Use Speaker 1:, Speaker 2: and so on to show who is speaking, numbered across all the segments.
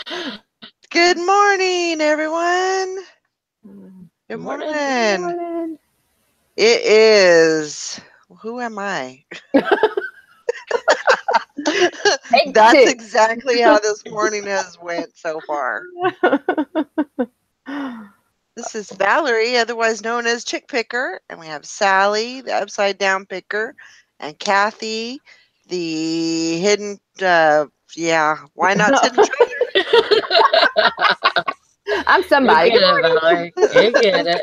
Speaker 1: Good morning, everyone. Good
Speaker 2: Morning.
Speaker 1: morning. It is. Who am I? That's exactly how this morning has went so far. This is Valerie, otherwise known as Chick Picker, and we have Sally, the upside down picker, and Kathy, the hidden. Why not hidden treasure?
Speaker 3: I'm somebody.
Speaker 2: You get it, Valerie. You get it.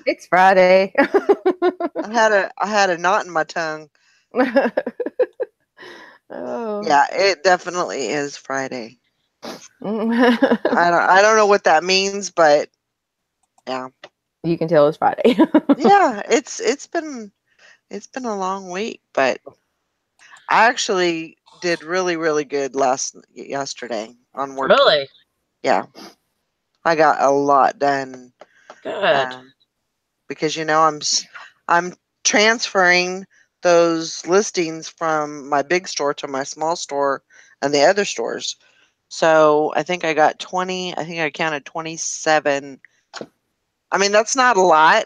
Speaker 3: It's Friday.
Speaker 1: I had a knot in my tongue.
Speaker 3: Oh.
Speaker 1: Yeah, it definitely is Friday. I don't know what that means, but yeah.
Speaker 3: You can tell it's Friday.
Speaker 1: Yeah, it's been a long week, but I actually did really good yesterday on work.
Speaker 2: Really?
Speaker 1: Yeah. I got a lot done.
Speaker 2: Good.
Speaker 1: Because I'm transferring those listings from my big store to my small store and the other stores. So I think I got 20. I think I counted 27. I mean, that's not a lot.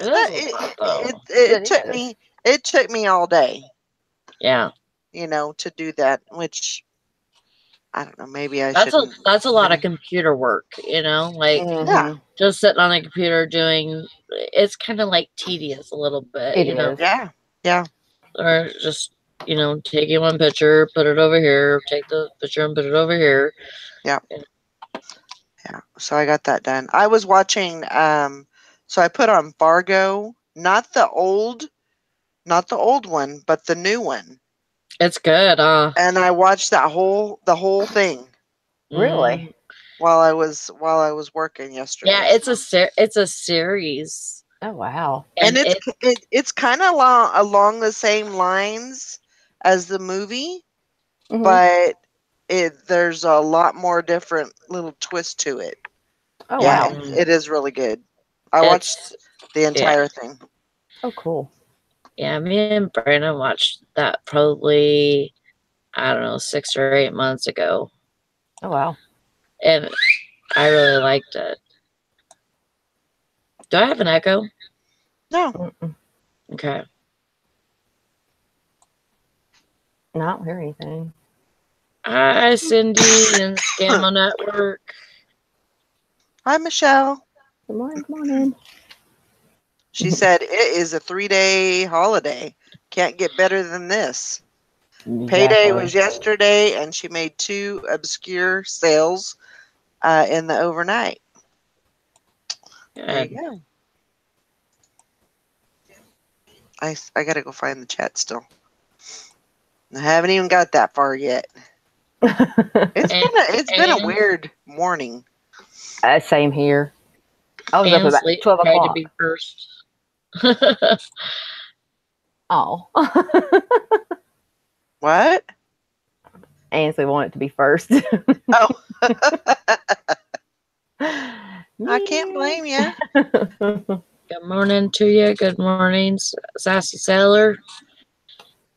Speaker 1: It took me all day.
Speaker 2: Yeah.
Speaker 1: To do that, which I don't know. Maybe I shouldn't.
Speaker 2: That's a lot of computer work. Like
Speaker 1: Yeah.
Speaker 2: just sitting on a computer doing. It's kind of like tedious a little bit.
Speaker 3: It is.
Speaker 1: Yeah. Yeah.
Speaker 2: Or just taking one picture, put it over here. Take the picture and put it over here.
Speaker 1: Yeah. Yeah. So I got that done. I was watching. So I put on Fargo, not the old one, but the new one.
Speaker 2: It's good,
Speaker 1: And I watched the whole thing.
Speaker 3: Really?
Speaker 1: While I was working yesterday.
Speaker 2: Yeah, it's a series.
Speaker 3: Oh wow!
Speaker 1: And it's kind of along the same lines as the movie, but there's a lot more different little twist to it.
Speaker 3: Oh
Speaker 1: yeah,
Speaker 3: wow!
Speaker 1: it is really good. I watched the entire thing.
Speaker 3: Oh cool.
Speaker 2: Yeah, me and Brandon watched that probably, I don't know, 6 or 8 months ago.
Speaker 3: Oh wow!
Speaker 2: And I really liked it. Do I have an echo?
Speaker 1: No.
Speaker 2: Okay.
Speaker 3: No, I don't hear anything.
Speaker 2: Hi, Cindy and Scammo Network.
Speaker 1: Hi, Michelle.
Speaker 3: Good morning. Good morning.
Speaker 1: She said it is a 3-day holiday. Can't get better than this.
Speaker 3: Exactly.
Speaker 1: Payday was yesterday, and she made 2 obscure sales in the overnight.
Speaker 2: Good.
Speaker 1: There you go. I gotta go find the chat still. I haven't even got that far yet. It's been a weird morning.
Speaker 3: Same here. I was up about 12 o'clock.
Speaker 2: To be first.
Speaker 3: Oh.
Speaker 1: What?
Speaker 3: Ainsley wanted to be first.
Speaker 1: Oh. I can't blame you.
Speaker 2: Good morning to you. Good morning, Sassy Sailor.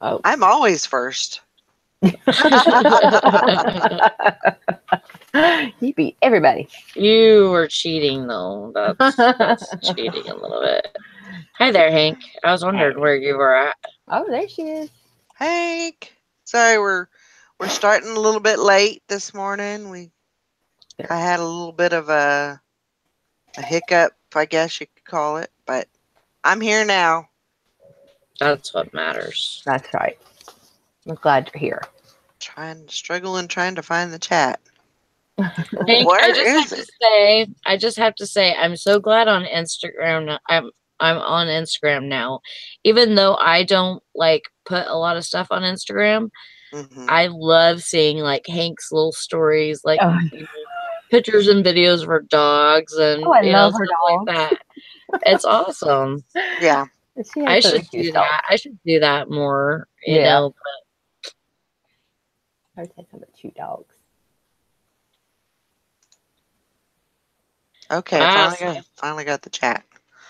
Speaker 3: Oh.
Speaker 1: I'm always first.
Speaker 3: You beat everybody.
Speaker 2: You were cheating, though. That's cheating a little bit. Hi there, Hank. I was wondering where you were at.
Speaker 3: Oh, there she is.
Speaker 1: Hank. Sorry, we're starting a little bit late this morning. I had a little bit of a hiccup, I guess you could call it, but I'm here now.
Speaker 2: That's what matters.
Speaker 3: That's right. I'm glad you're here.
Speaker 1: Struggling trying to find the chat.
Speaker 2: Hank, I just have to say, I'm so glad on Instagram. I'm on Instagram now, even though I don't put a lot of stuff on Instagram. I love seeing Hank's little stories, pictures and videos of her dogs and
Speaker 3: I love her
Speaker 2: stuff like that. It's awesome.
Speaker 1: Yeah,
Speaker 2: I should do that. I should do that more. You know. But
Speaker 3: I would say something about cute dogs.
Speaker 1: Okay, finally got the chat.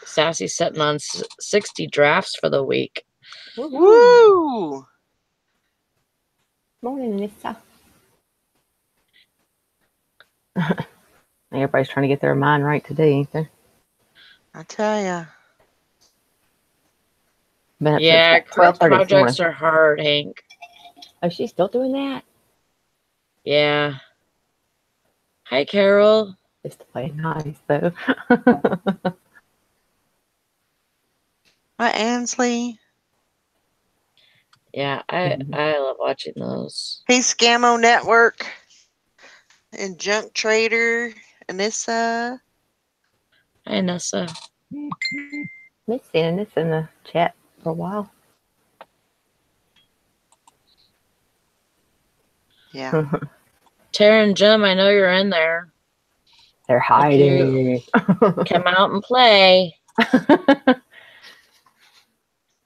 Speaker 2: Sassy's sitting on 60 drafts for the week.
Speaker 1: Woo!
Speaker 3: Morning, Nissa. Everybody's trying to get their mind right today, ain't they?
Speaker 1: I tell ya.
Speaker 2: Yeah, projects are hard, Hank.
Speaker 3: Oh, she's still doing that?
Speaker 2: Yeah. Hi, Carol.
Speaker 3: Just to play nice, though.
Speaker 1: Hi, Ansley.
Speaker 2: Yeah, I love watching those.
Speaker 1: Hey, Scammo Network and Junk Trader, Anissa.
Speaker 2: Hi, Anissa.
Speaker 3: Been seeing this in the chat for a while.
Speaker 1: Yeah.
Speaker 2: Tara and Jim, I know you're in there.
Speaker 3: They're hiding.
Speaker 2: Come out and play.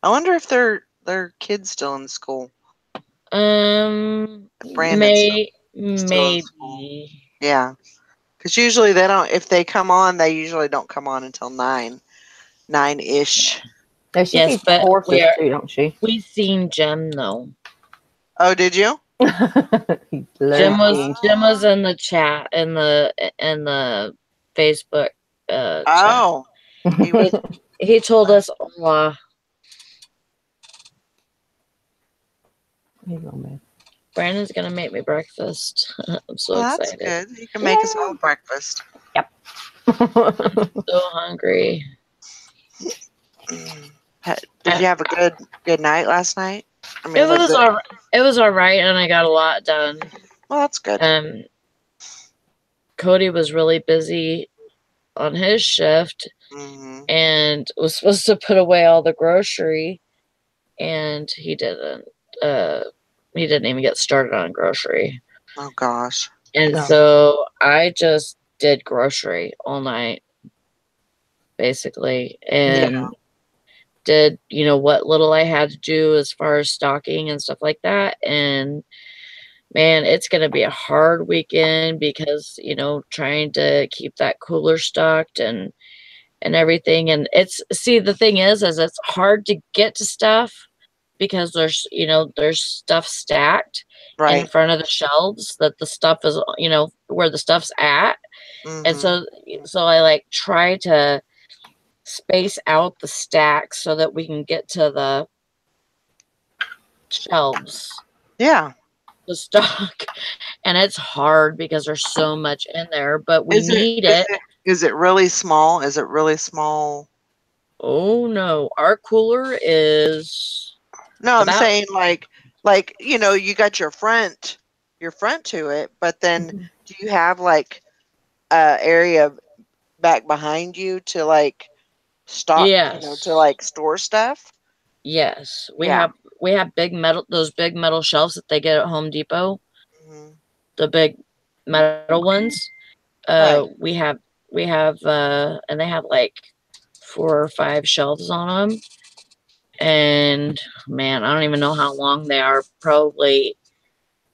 Speaker 1: I wonder if their kids still in school.
Speaker 2: Maybe.
Speaker 1: Yeah, because usually they don't. If they come on, they usually don't come on until 9-ish.
Speaker 3: No, she keeps horses too, don't she?
Speaker 2: We've seen Jim though.
Speaker 1: Oh, did you?
Speaker 2: Jim was in the chat in the Facebook chat. He told us hola. Brandon's gonna make me breakfast. I'm so excited.
Speaker 1: That's good. He can make us all breakfast.
Speaker 3: Yep.
Speaker 2: I'm so hungry.
Speaker 1: Did you have a good night last night? I mean,
Speaker 2: it was all right, and I got a lot done.
Speaker 1: Well, that's good.
Speaker 2: Cody was really busy on his shift, and was supposed to put away all the grocery, and he didn't. He didn't even get started on grocery.
Speaker 1: Oh gosh.
Speaker 2: And so I just did grocery all night, basically, and did, what little I had to do as far as stocking and stuff like that. And man, it's going to be a hard weekend because, trying to keep that cooler stocked and everything. And the thing is it's hard to get to stuff because there's stuff stacked in front of the shelves that the stuff is, where the stuff's at. And so I try to space out the stacks so that we can get to the shelves.
Speaker 1: Yeah.
Speaker 2: The stock. And it's hard because there's so much in there, but we need it.
Speaker 1: Is it really small? Is it really small?
Speaker 2: Oh no. Our cooler is
Speaker 1: I'm saying like you got your front to it, but then do you have like area back behind you to like stock, to like store stuff?
Speaker 2: Yes. We have those big metal shelves that they get at Home Depot. The big metal ones. We have and they have like 4 or 5 shelves on them. And man, I don't even know how long they are, probably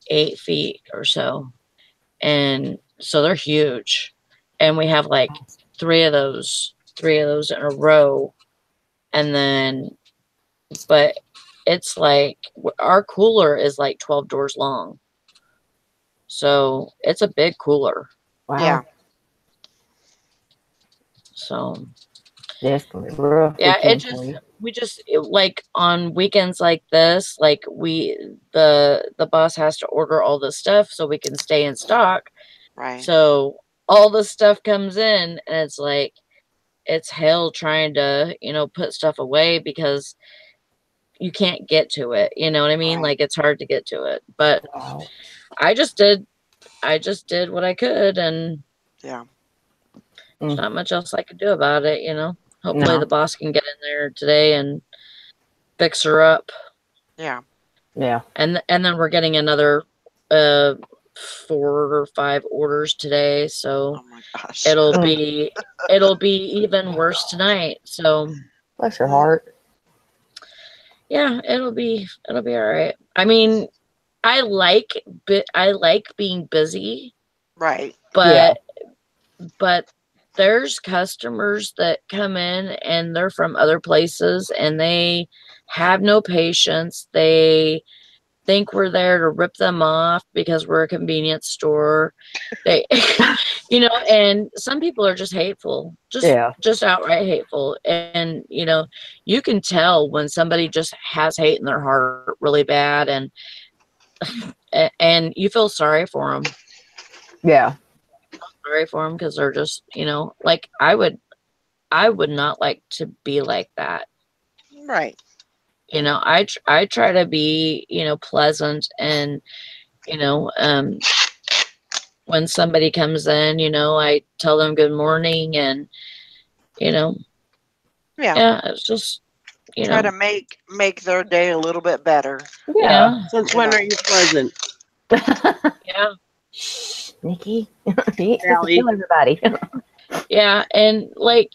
Speaker 2: 8 feet or so. And so they're huge. And we have like 3 of those in a row. And then, but it's like our cooler is like 12 doors long. So it's a big cooler.
Speaker 3: Wow. Yeah.
Speaker 2: So
Speaker 3: yeah,
Speaker 2: we just like on weekends like this, like the boss has to order all this stuff so we can stay in stock.
Speaker 1: Right.
Speaker 2: So all the stuff comes in and it's like it's hell trying to, put stuff away because you can't get to it. You know what I mean? Like it's hard to get to it. But I just did what I could, and there's not much else I could do about it, Hopefully the boss can get in there today and fix her up.
Speaker 1: Yeah.
Speaker 3: Yeah.
Speaker 2: And then we're getting another 4 or 5 orders today, so it'll be even worse tonight. So
Speaker 3: bless your heart.
Speaker 2: Yeah, it'll be all right. I mean, I like being busy.
Speaker 1: Right.
Speaker 2: But there's customers that come in and they're from other places and they have no patience. They think we're there to rip them off because we're a convenience store. They, and some people are just hateful, just outright hateful. And, you can tell when somebody just has hate in their heart really bad, and you feel sorry for them.
Speaker 3: Yeah.
Speaker 2: Sorry for them because they're just, like I would not like to be like that.
Speaker 1: Right.
Speaker 2: I try to be, pleasant and, you know, um, when somebody comes in, I tell them good morning and, yeah, it's just,
Speaker 1: try to make their day a little bit better.
Speaker 2: Yeah.
Speaker 4: Since when are you pleasant?
Speaker 2: Yeah.
Speaker 3: Nikki, you ain't supposed to kill everybody.
Speaker 2: Yeah, and like,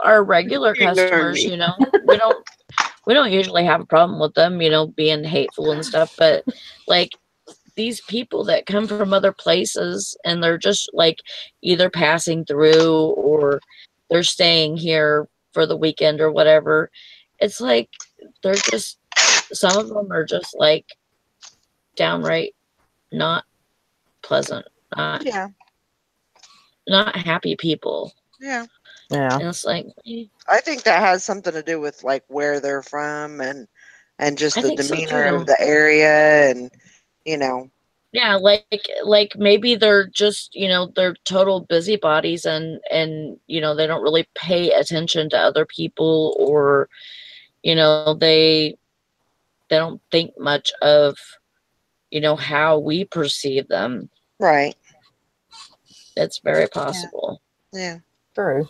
Speaker 2: our regular customers, we don't usually have a problem with them, being hateful and stuff, but like these people that come from other places and they're just like either passing through or they're staying here for the weekend or whatever. It's like they're just, some of them are just like downright not pleasant, not happy people.
Speaker 1: Yeah.
Speaker 3: Yeah.
Speaker 2: And it's like,
Speaker 1: I think that has something to do with like where they're from and just the demeanor of the area and
Speaker 2: Yeah, like maybe they're just, they're total busybodies and they don't really pay attention to other people, or they don't think much of how we perceive them.
Speaker 1: Right.
Speaker 2: It's very possible.
Speaker 1: Yeah.
Speaker 3: True.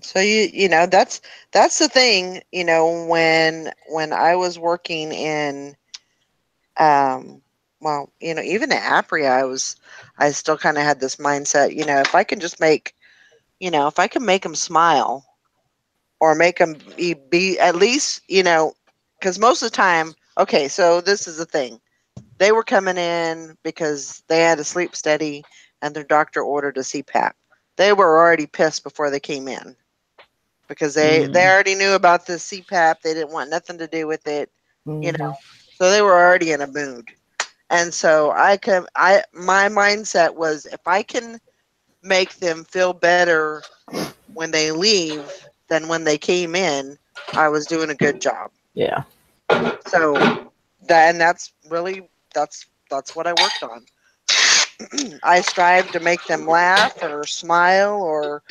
Speaker 1: So that's the thing, when I was working in well, even at Apria, I still kind of had this mindset, if I can just if I can make them smile or make them be at least, because most of the time, okay, so this is the thing. They were coming in because they had a sleep study and their doctor ordered a CPAP. They were already pissed before they came in because they already knew about the CPAP. They didn't want nothing to do with it, so they were already in a mood. And so my mindset was, if I can make them feel better when they leave than when they came in, I was doing a good job.
Speaker 3: Yeah.
Speaker 1: So that's what I worked on. I strive to make them laugh or smile or,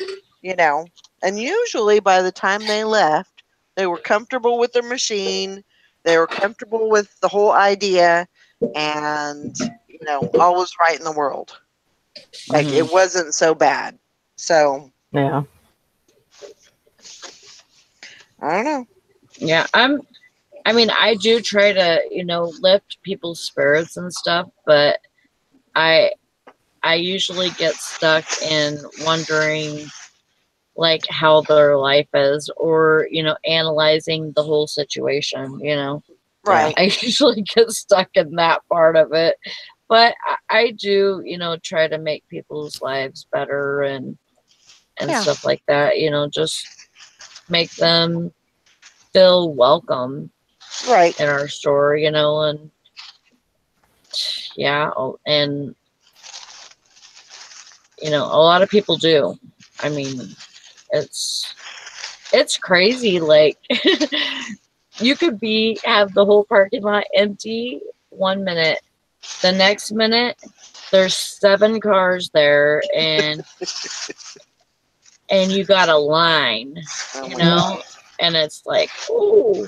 Speaker 1: and usually by the time they left, they were comfortable with their machine. They were comfortable with the whole idea and, all was right in the world. Like it wasn't so bad. So,
Speaker 3: yeah.
Speaker 1: I don't know.
Speaker 2: Yeah, I do try to, lift people's spirits and stuff, but I usually get stuck in wondering like how their life is, or analyzing the whole situation.
Speaker 1: Right.
Speaker 2: I usually get stuck in that part of it, but I do try to make people's lives better and stuff like that. Just make them feel welcome
Speaker 1: right
Speaker 2: in our store, and yeah, and a lot of people do. I mean, it's crazy. Like you could have the whole parking lot empty 1 minute, the next minute there's 7 cars there, and you got a line, and it's like, ooh,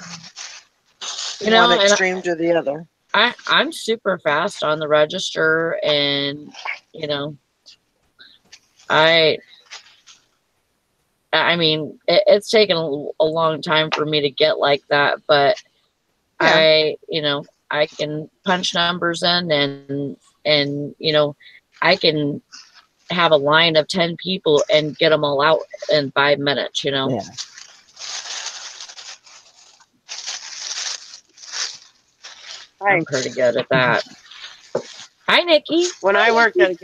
Speaker 1: one extreme to the other.
Speaker 2: I'm super fast on the register, and I mean, it's taken a long time for me to get like that, but I can punch numbers in, and I can have a line of 10 people and get them all out in 5 minutes.
Speaker 3: Yeah.
Speaker 2: I'm pretty good at that. Hi, Nikki.
Speaker 4: When I worked at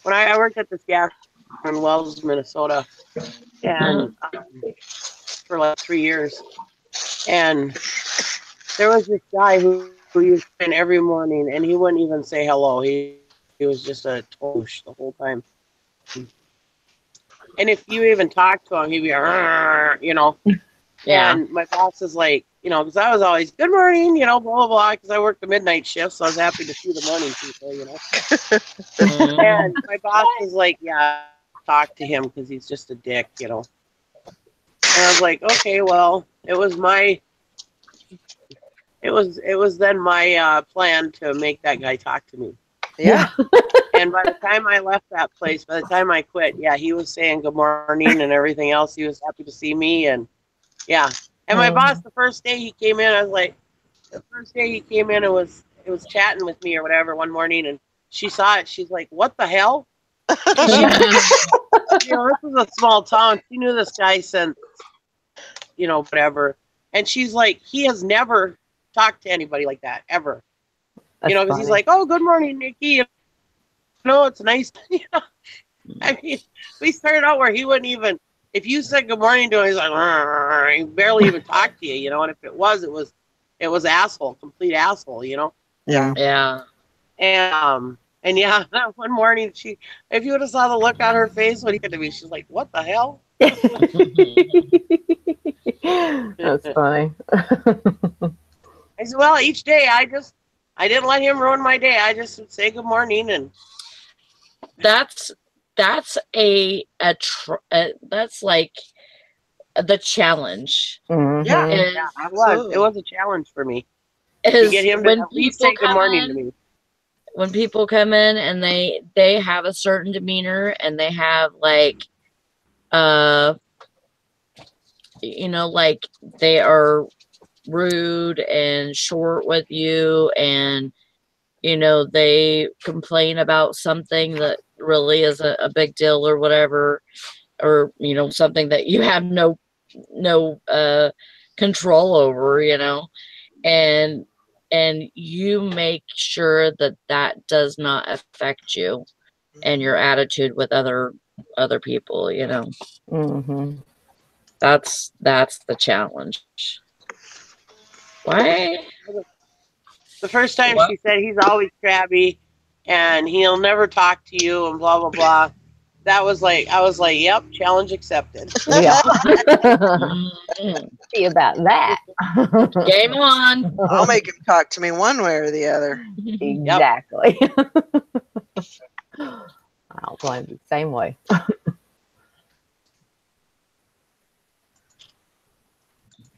Speaker 4: I worked at this gas in Wells, Minnesota, and for like 3 years, and there was this guy who who used to come in every morning, and he wouldn't even say hello. He was just a total douche the whole time. And if you even talk to him, he'd be, you know.
Speaker 2: Yeah.
Speaker 4: And my boss is like, you know, because I was always, good morning, you know, blah, blah, blah, because I worked the midnight shift, so I was happy to see the morning people, you know. And my boss was like, yeah, don't talk to him because he's just a dick, you know. And I was like, okay, well, it was then my plan to make that guy talk to me.
Speaker 1: Yeah.
Speaker 4: And by the time I left that place, by the time I quit, yeah, he was saying good morning and everything else. He was happy to see me, and yeah. And my boss, the first day he came in, I was like, the first day he came in, it was chatting with me or whatever one morning, and she saw it. She's like, "What the hell?" You know, this is a small town. She knew this guy since, you know, whatever. And she's like, he has never talked to anybody like that ever.
Speaker 3: That's
Speaker 4: you know, because he's like, "Oh, good morning, Nikki. You know, it's nice." You know? I mean, we started out where he wouldn't even, if you said good morning to him, he's like, "Rrr," he barely even talked to you, you know. And if it was asshole, complete asshole, you know.
Speaker 1: Yeah.
Speaker 2: Yeah.
Speaker 4: And yeah, one morning if you would have saw the look on her face when he came to me, she's like, "What the hell?"
Speaker 3: That's funny.
Speaker 4: I said, "Well, each day I didn't let him ruin my day. I just would say good morning." And
Speaker 2: that's that's like the challenge.
Speaker 3: Mm-hmm.
Speaker 1: Yeah.
Speaker 4: it was a challenge for me to
Speaker 2: Is
Speaker 4: get him to
Speaker 2: when
Speaker 4: at least
Speaker 2: people
Speaker 4: say good
Speaker 2: come
Speaker 4: morning to
Speaker 2: in,
Speaker 4: me.
Speaker 2: when people come in and they have a certain demeanor and they have like you know, like they are rude and short with you, and you know they complain about something that really is a big deal or whatever, or you know something that you have no control over, you know, and you make sure that that does not affect you and your attitude with other people, you know.
Speaker 3: Mm-hmm.
Speaker 2: That's the challenge. Why?
Speaker 4: The first time
Speaker 2: What?
Speaker 4: she said he's always crabby and he'll never talk to you and blah blah blah. That was like, I was like, "Yep, challenge accepted."
Speaker 3: Yeah.
Speaker 2: Mm-hmm.
Speaker 3: See about that.
Speaker 2: Game on.
Speaker 1: I'll make him talk to me one way or the other.
Speaker 3: Exactly. I'll blame the same way.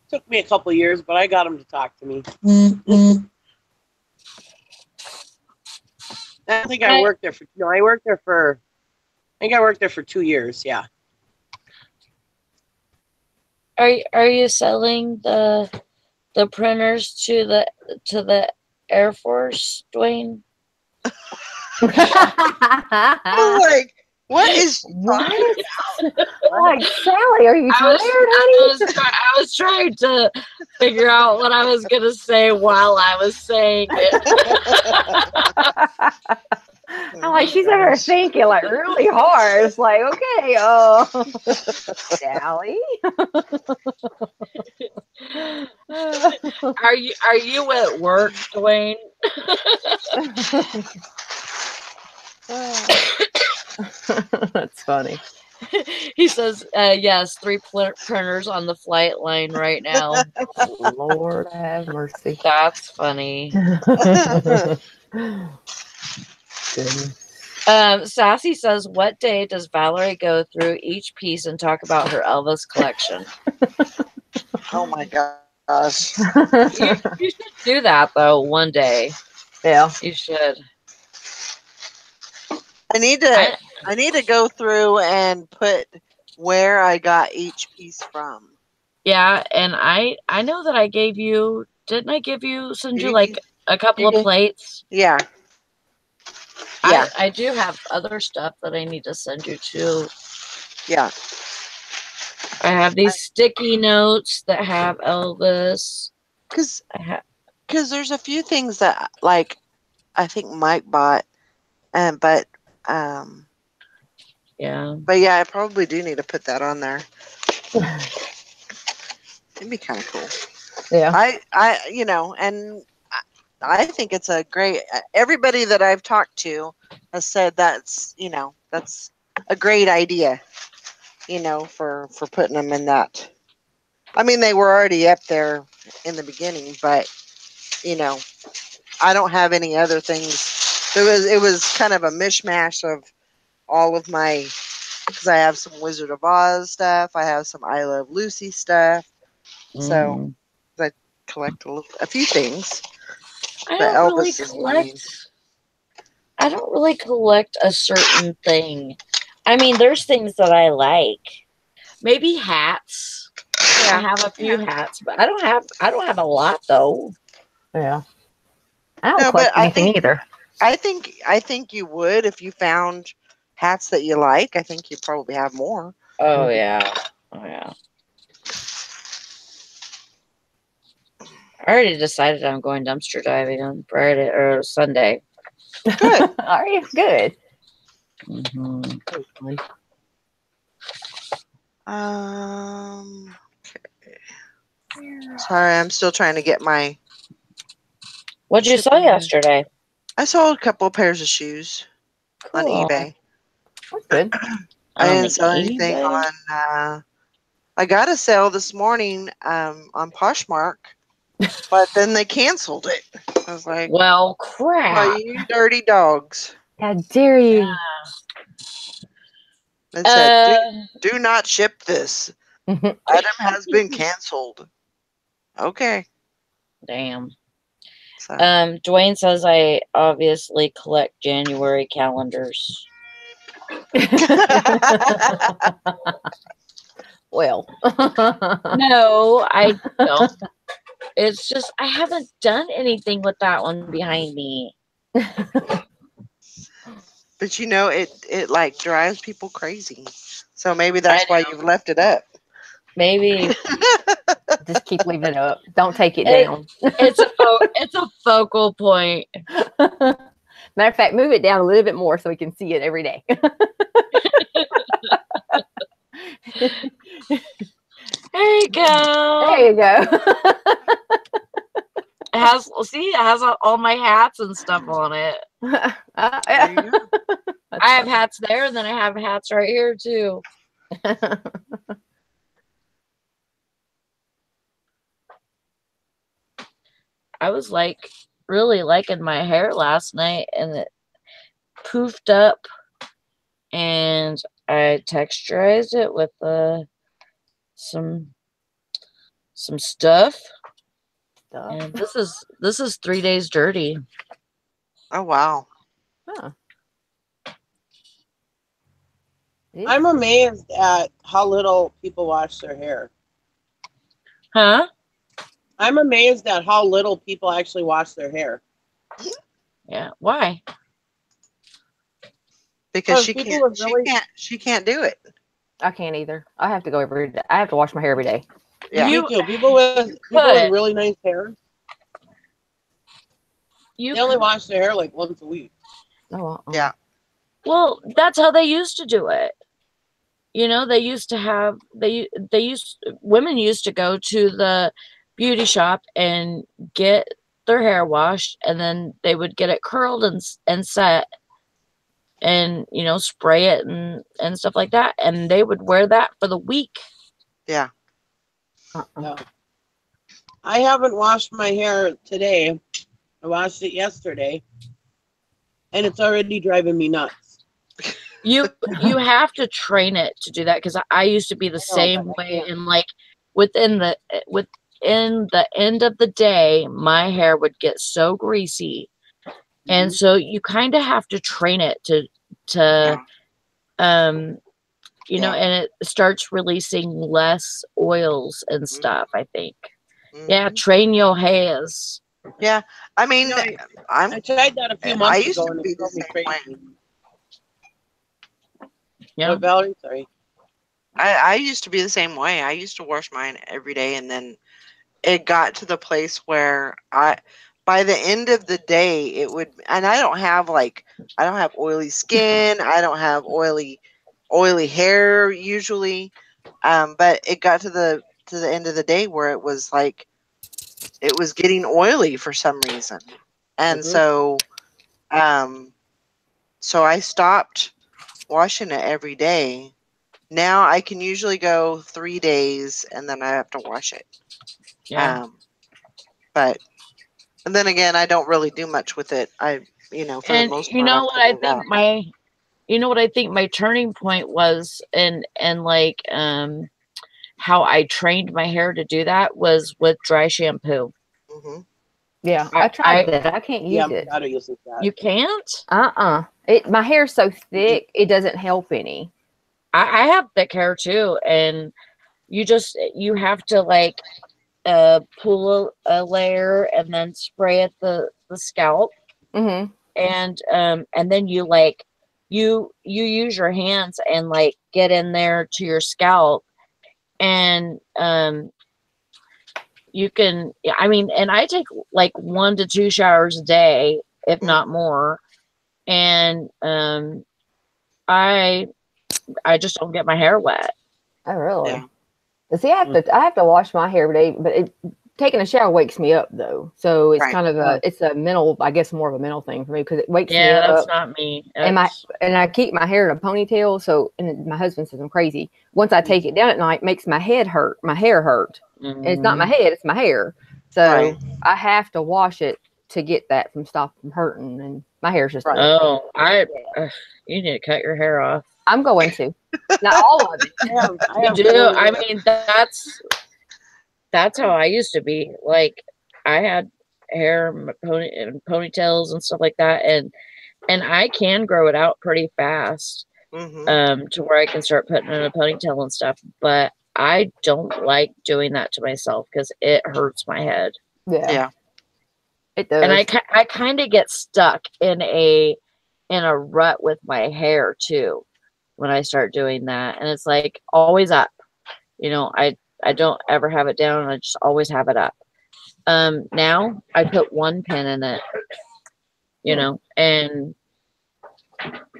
Speaker 4: Took me a couple of years, but I got him to talk to me. I think I worked there for no, I worked there for I think I worked there for 2 years, yeah.
Speaker 2: Are you selling the printers to the Air Force, Dwayne?
Speaker 1: I'm like, what is
Speaker 3: what? Like, Sally, are you tired, honey?
Speaker 2: I was trying to figure out what I was gonna say while I was saying it.
Speaker 3: I'm like, she's over there thinking like really hard. It's like, okay, Sally.
Speaker 2: Are you at work, Dwayne?
Speaker 3: That's funny.
Speaker 2: He says, yes, 3 printers on the flight line right now.
Speaker 3: Lord have mercy.
Speaker 2: That's funny.
Speaker 3: Goodness.
Speaker 2: Sassy says, what day does Valerie go through each piece and talk about her Elvis collection?
Speaker 1: Oh my gosh.
Speaker 2: You should do that though one day.
Speaker 3: Yeah.
Speaker 2: You should.
Speaker 1: I need to go through and put where I got each piece from.
Speaker 2: Yeah, and I know that I gave you, didn't I send you like a couple of plates?
Speaker 1: Yeah. Yeah.
Speaker 2: I do have other stuff that I need to send you too.
Speaker 1: Yeah.
Speaker 2: I have these sticky notes that have Elvis.
Speaker 1: Because there's a few things that like I think Mike bought, but
Speaker 2: yeah.
Speaker 1: But yeah, I probably do need to put that on there. It'd be kind of cool.
Speaker 3: Yeah.
Speaker 1: I you know, and I think it's a great. Everybody that I've talked to has said that's a great idea. For putting them in that. I mean, they were already up there in the beginning, but you know, I don't have any other things. It was kind of a mishmash of all of my, because I have some Wizard of Oz stuff, I have some I Love Lucy stuff, so I collect a few things.
Speaker 2: I
Speaker 1: But
Speaker 2: don't really
Speaker 1: Elvis is my main.
Speaker 2: collect. I don't really collect a certain thing. I mean, there's things that I like. Maybe hats. I have a few hats, but I don't have a lot though.
Speaker 3: Yeah. I don't
Speaker 1: No, but
Speaker 3: collect anything either.
Speaker 1: I think you would if you found hats that you like. I think you probably have more.
Speaker 2: Oh yeah. Oh yeah. I already decided I'm going dumpster diving on Friday or Sunday.
Speaker 1: Good.
Speaker 3: Are you good?
Speaker 2: Mm-hmm.
Speaker 1: Okay. Sorry, I'm still trying to get my.
Speaker 2: What'd you sell yesterday?
Speaker 1: I sold a couple of pairs of shoes on eBay.
Speaker 3: That's good.
Speaker 1: I didn't sell anything on. I got a sale this morning on Poshmark, but then they canceled it. I was like,
Speaker 2: well, crap.
Speaker 1: "Oh, you dirty dogs."
Speaker 3: How dare you?
Speaker 1: It said, do not ship this.
Speaker 3: Mhm.
Speaker 1: Item has been canceled. Okay.
Speaker 2: Damn.
Speaker 1: So.
Speaker 2: Dwayne says I obviously collect January calendars.
Speaker 3: Well.
Speaker 2: No, I don't. It's just I haven't done anything with that one behind me.
Speaker 1: But it like drives people crazy. So maybe that's why you've left it up.
Speaker 2: Maybe.
Speaker 3: Just keep leaving it up. Don't take it down.
Speaker 2: It's a focal point.
Speaker 3: Matter of fact, move it down a little bit more so we can see it every day.
Speaker 2: There you go.
Speaker 3: There you go.
Speaker 2: It has all my hats and stuff on it.
Speaker 1: There you go.
Speaker 2: I have hats there, and then I have hats right here too. I was like really liking my hair last night, and it poofed up, and I texturized it with some stuff. And this is 3 days dirty.
Speaker 1: Oh wow.
Speaker 3: Huh.
Speaker 4: I'm amazed at how little people wash their hair.
Speaker 2: Huh?
Speaker 4: I'm amazed at how little people actually wash their hair.
Speaker 2: Yeah. Why?
Speaker 1: Because she can't do it.
Speaker 3: I can't either. I have to go every day. I have to wash my hair every day.
Speaker 1: Yeah.
Speaker 4: Me too. People with really nice hair. They only wash their hair like once a week.
Speaker 3: Oh,
Speaker 1: yeah.
Speaker 2: Well, that's how they used to do it. They used to have women used to go to the beauty shop and get their hair washed, and then they would get it curled and set, and spray it and stuff like that, and they would wear that for the week.
Speaker 1: Yeah.
Speaker 4: No. I haven't washed my hair today. I washed it yesterday, and it's already driving me nuts.
Speaker 2: You have to train it to do that, because I used to be the same way, and like within the end of the day, my hair would get so greasy, and so you kind of have to train it to and it starts releasing less oils and stuff. I think. Yeah, train your hairs.
Speaker 1: Yeah, I mean,
Speaker 4: I tried that a few months ago, and it drove me crazy.
Speaker 2: Yeah.
Speaker 4: What, Valerie? Sorry.
Speaker 1: I used to be the same way. I used to wash mine every day, and then it got to the place where by the end of the day, it would, and I don't have oily skin. I don't have oily hair usually. But it got to the end of the day where it was like, it was getting oily for some reason. And so I stopped washing it every day. Now I can usually go 3 days and then I have to wash it.
Speaker 2: Yeah.
Speaker 1: But and then again, I don't really do much with it. For the most part, I'm
Speaker 2: what I
Speaker 1: putting it out.
Speaker 2: think what I think my turning point was, and like how I trained my hair to do that was with dry shampoo.
Speaker 1: Mm-hmm.
Speaker 3: Yeah, I tried that. I can't use it.
Speaker 4: Gotta use it.
Speaker 2: You can't?
Speaker 3: My hair's so thick, it doesn't help any.
Speaker 2: I have thick hair too, and you have to like pull a layer and then spray at the scalp.
Speaker 3: Mm-hmm.
Speaker 2: And then you like you use your hands and like get in there to your scalp, and you can, I mean, and I take like 1 to 2 showers a day, if not more, and I just don't get my hair wet.
Speaker 3: Oh, really?
Speaker 1: Yeah.
Speaker 3: See, I have to wash my hair every day, but taking a shower wakes me up though. So it's kind of it's a mental, I guess, more of a mental thing for me because it wakes me up.
Speaker 2: Yeah, that's not me.
Speaker 3: And I keep my hair in a ponytail. So, and my husband says I'm crazy. Once I take it down at night, it makes my hair hurt. And it's not my head, it's my hair. So I have to wash it to get that from hurting. And my hair's just
Speaker 2: you need to cut your hair off.
Speaker 3: I'm going to. Not all of it.
Speaker 2: You do. I mean, that's how I used to be. Like, I had hair and ponytails and stuff like that, and I can grow it out pretty fast, to where I can start putting in a ponytail and stuff. But I don't like doing that to myself because it hurts my head.
Speaker 3: Yeah. It does.
Speaker 2: And I kind of get stuck in a rut with my hair too when I start doing that, and it's like always up. I don't ever have it down. I just always have it up. Now I put 1 pin in it, and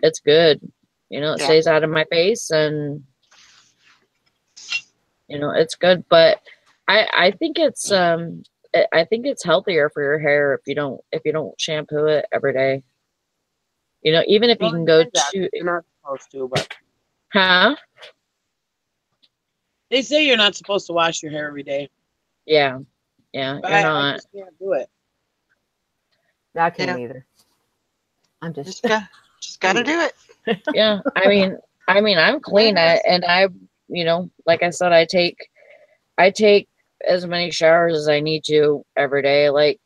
Speaker 2: it's good. It stays out of my face, and it's good. But I think it's healthier for your hair if you don't shampoo it every day. Even if you can go to,
Speaker 4: you're not supposed to, but they say you're not supposed to wash your hair every day.
Speaker 2: Yeah, you're not.
Speaker 4: I just can't do it.
Speaker 3: I can't either. I'm just
Speaker 1: got to do it.
Speaker 2: Yeah, I mean, I'm clean, and I, like I said, I take as many showers as I need to every day. Like,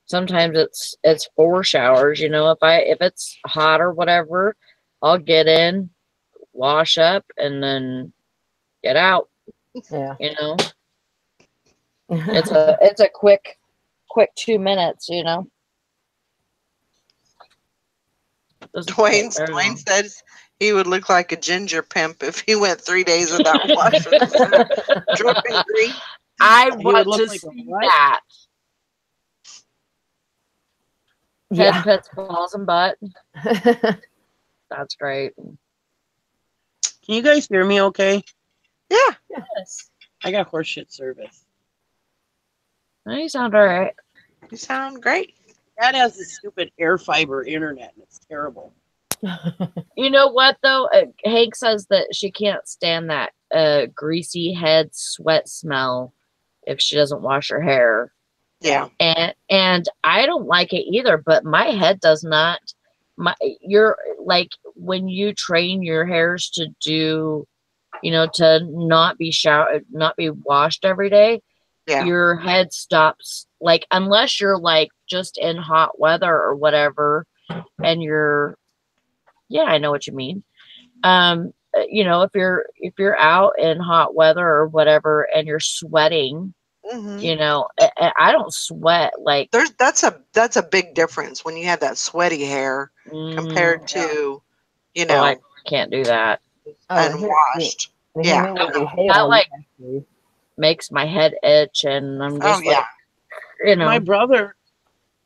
Speaker 2: sometimes it's 4 showers. If it's hot or whatever, I'll get in, wash up, and then get out.
Speaker 3: Yeah.
Speaker 2: It's a quick 2 minutes.
Speaker 1: Dwayne says he would look like a ginger pimp if he went 3 days without washing his hair, dripping grease.
Speaker 2: I want to see that. Head, pits, balls, and butt. That's great.
Speaker 4: Can you guys hear me okay?
Speaker 1: Yeah.
Speaker 2: Yes.
Speaker 4: I got horseshit service.
Speaker 2: No, you sound all right.
Speaker 1: You sound great.
Speaker 4: Dad has this stupid air fiber internet, and it's terrible.
Speaker 2: You know what, though? Hank says that she can't stand that greasy head sweat smell if she doesn't wash her hair.
Speaker 1: Yeah.
Speaker 2: And I don't like it either, but my head does not. You're like, when you train your hairs to do, to not be washed every day, your head stops. Like, unless you're like just in hot weather or whatever, and I know what you mean. If you're out in hot weather or whatever and you're sweating, I don't sweat like
Speaker 1: that's a big difference when you have that sweaty hair compared to
Speaker 2: I can't do that.
Speaker 1: Unwashed.
Speaker 2: That like makes my head itch, and I'm just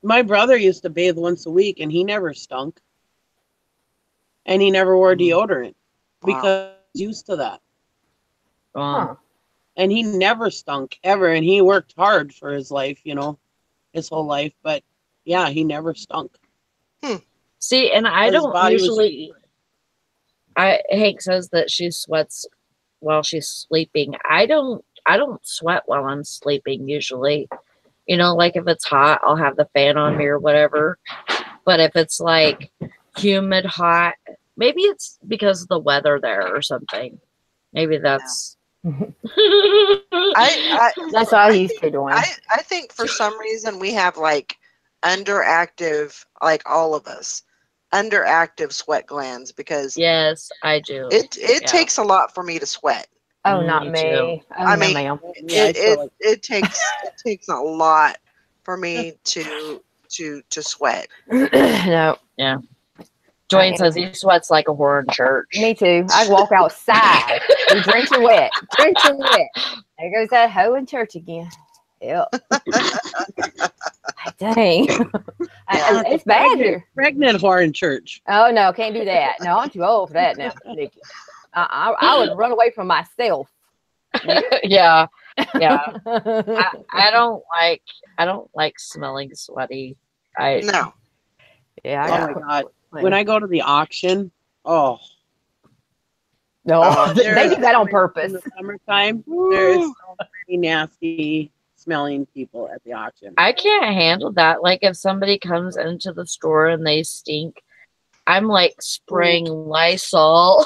Speaker 4: My brother used to bathe once a week, and he never stunk, and he never wore deodorant because he's used to that. And he never stunk ever, and he worked hard for his life, his whole life. But Yeah, he never stunk.
Speaker 2: See, and I
Speaker 4: His
Speaker 2: don't
Speaker 4: body
Speaker 2: usually. Hank says that she sweats while she's sleeping. I don't sweat while I'm sleeping usually. You know, like if it's hot, I'll have the fan on me or whatever. But if it's like humid, hot, maybe it's because of the weather there or something. Maybe that's.
Speaker 3: That's all I used to doing.
Speaker 1: I think for some reason we have like underactive, like all of us, underactive sweat glands because
Speaker 2: yes, I do.
Speaker 1: It takes a lot for me to sweat.
Speaker 3: Oh, not me. Oh,
Speaker 1: I mean,
Speaker 3: no, ma'am.
Speaker 1: It takes a lot for me to sweat.
Speaker 3: No.
Speaker 2: Yeah. Dwayne says he sweats like a whore in church.
Speaker 3: Me too. I walk outside. Be drenching wet. Drenching wet. There goes that hoe in church again. Yep. Dang. It's bad here.
Speaker 4: Pregnant whore in church.
Speaker 3: Oh, no. Can't do that. No, I'm too old for that now, Nikki. I would run away from myself.
Speaker 2: Yeah. Yeah. I don't like smelling sweaty.
Speaker 1: No.
Speaker 3: Yeah.
Speaker 4: Oh my God. When I go to the auction,
Speaker 3: no, they do that on purpose.
Speaker 4: In the summertime, there is so many nasty smelling people at the auction.
Speaker 2: I can't handle that. Like if somebody comes into the store and they stink, I'm like spraying Lysol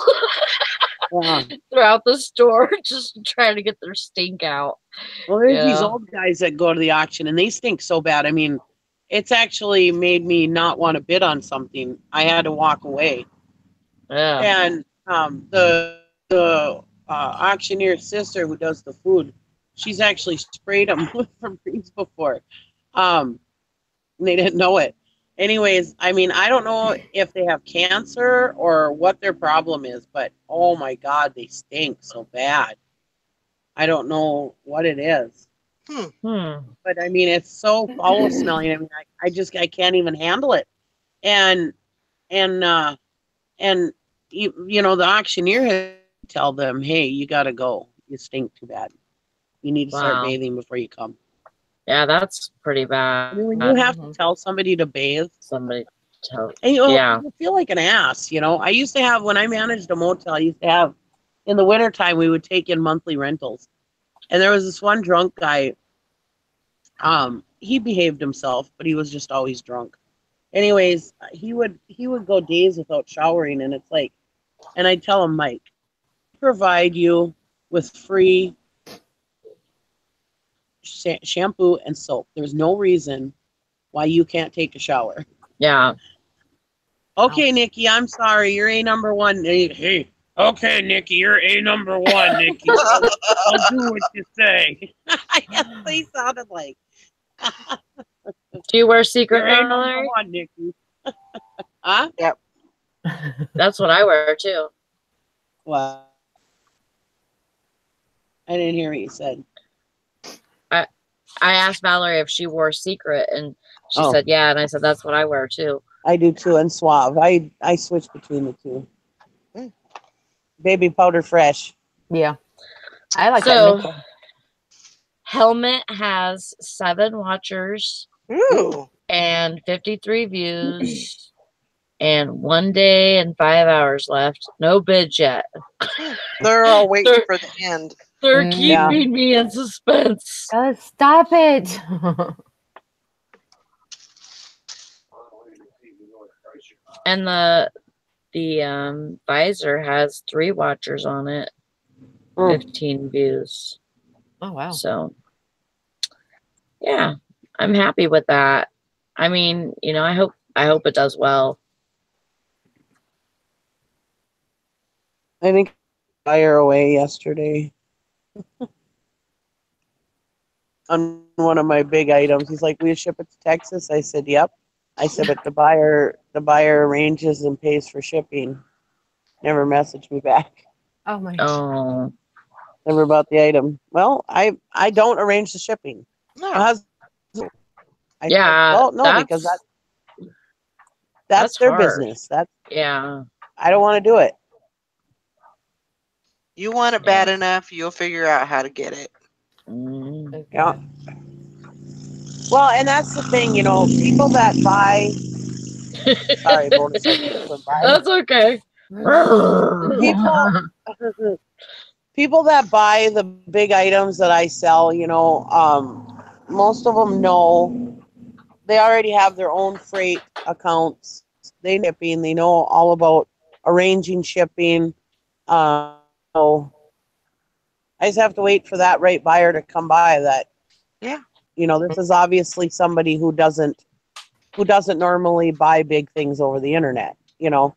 Speaker 2: throughout the store, just trying to get their stink out.
Speaker 4: Well, there's these old guys that go to the auction and they stink so bad. I mean, it's actually made me not want to bid on something. I had to walk away.
Speaker 2: Yeah.
Speaker 4: And the auctioneer's sister who does the food, she's actually sprayed them with Febreze before. They didn't know it. Anyways, I mean, I don't know if they have cancer or what their problem is, but oh my God, they stink so bad. I don't know what it is. But I mean, it's so foul smelling. I mean, I can't even handle it. And you know, the auctioneer had to tell them, hey, you got to go. You stink too bad. You need to start bathing before you come.
Speaker 2: Yeah, that's pretty bad.
Speaker 4: I mean, when you have to tell somebody to bathe,
Speaker 2: somebody tell.
Speaker 4: And you feel like an ass, you know. I used to have, when I managed a motel, I used to have, in the wintertime, we would take in monthly rentals. And there was this one drunk guy. He behaved himself, but he was just always drunk. Anyways, he would go days without showering, and it's like, and I'd tell him, Mike, provide you with free shampoo and soap. There's no reason why you can't take a shower.
Speaker 2: Yeah.
Speaker 4: Okay, Nikki, I'm sorry. You're a number one. Hey, okay, Nikki, you're a number one, Nikki. I'll do what you say. Yes, they sounded like.
Speaker 2: Do you wear secret
Speaker 4: You're a number one, Nikki. Huh?
Speaker 1: Yep.
Speaker 2: That's what I wear too.
Speaker 4: What? I didn't hear what you said.
Speaker 2: I asked Valerie if she wore secret, and she said yeah, and I said that's what I wear too.
Speaker 4: I do too, and Suave. I switch between the two. Baby powder fresh.
Speaker 3: Yeah, I like
Speaker 2: so,
Speaker 3: that.
Speaker 2: Helmet has 7 watchers.
Speaker 1: Ooh.
Speaker 2: And 53 views. And 1 day and 5 hours left. No bids yet.
Speaker 1: They're all waiting for the end.
Speaker 2: They're keeping me in suspense.
Speaker 3: Stop it.
Speaker 2: And the visor has 3 watchers on it. 15 views.
Speaker 3: Oh wow.
Speaker 2: So yeah, I'm happy with that. I mean, you know, I hope it does well.
Speaker 4: I think fire away yesterday on one of my big items. He's like, "Will you ship it to Texas?" I said, "Yep." I said, "But the buyer arranges and pays for shipping." Never messaged me back.
Speaker 3: Oh my gosh.
Speaker 2: Oh.
Speaker 4: Never bought the item. Well, I don't arrange the shipping.
Speaker 1: No.
Speaker 2: Yeah.
Speaker 4: Well, no, because that's their
Speaker 2: hard.
Speaker 4: business.
Speaker 2: Yeah.
Speaker 4: I don't want to do it.
Speaker 1: You want it bad enough, you'll figure out how to get it.
Speaker 2: Mm.
Speaker 4: Yeah. Well, and that's the thing, people that buy. Sorry, motorcycles went by.
Speaker 2: That's okay.
Speaker 4: People that buy the big items that I sell, most of them know they already have their own freight accounts. They know shipping. They know all about arranging shipping. So I just have to wait for that right buyer to come by. That
Speaker 1: Yeah.
Speaker 4: this is obviously somebody who doesn't normally buy big things over the internet.
Speaker 2: Yeah.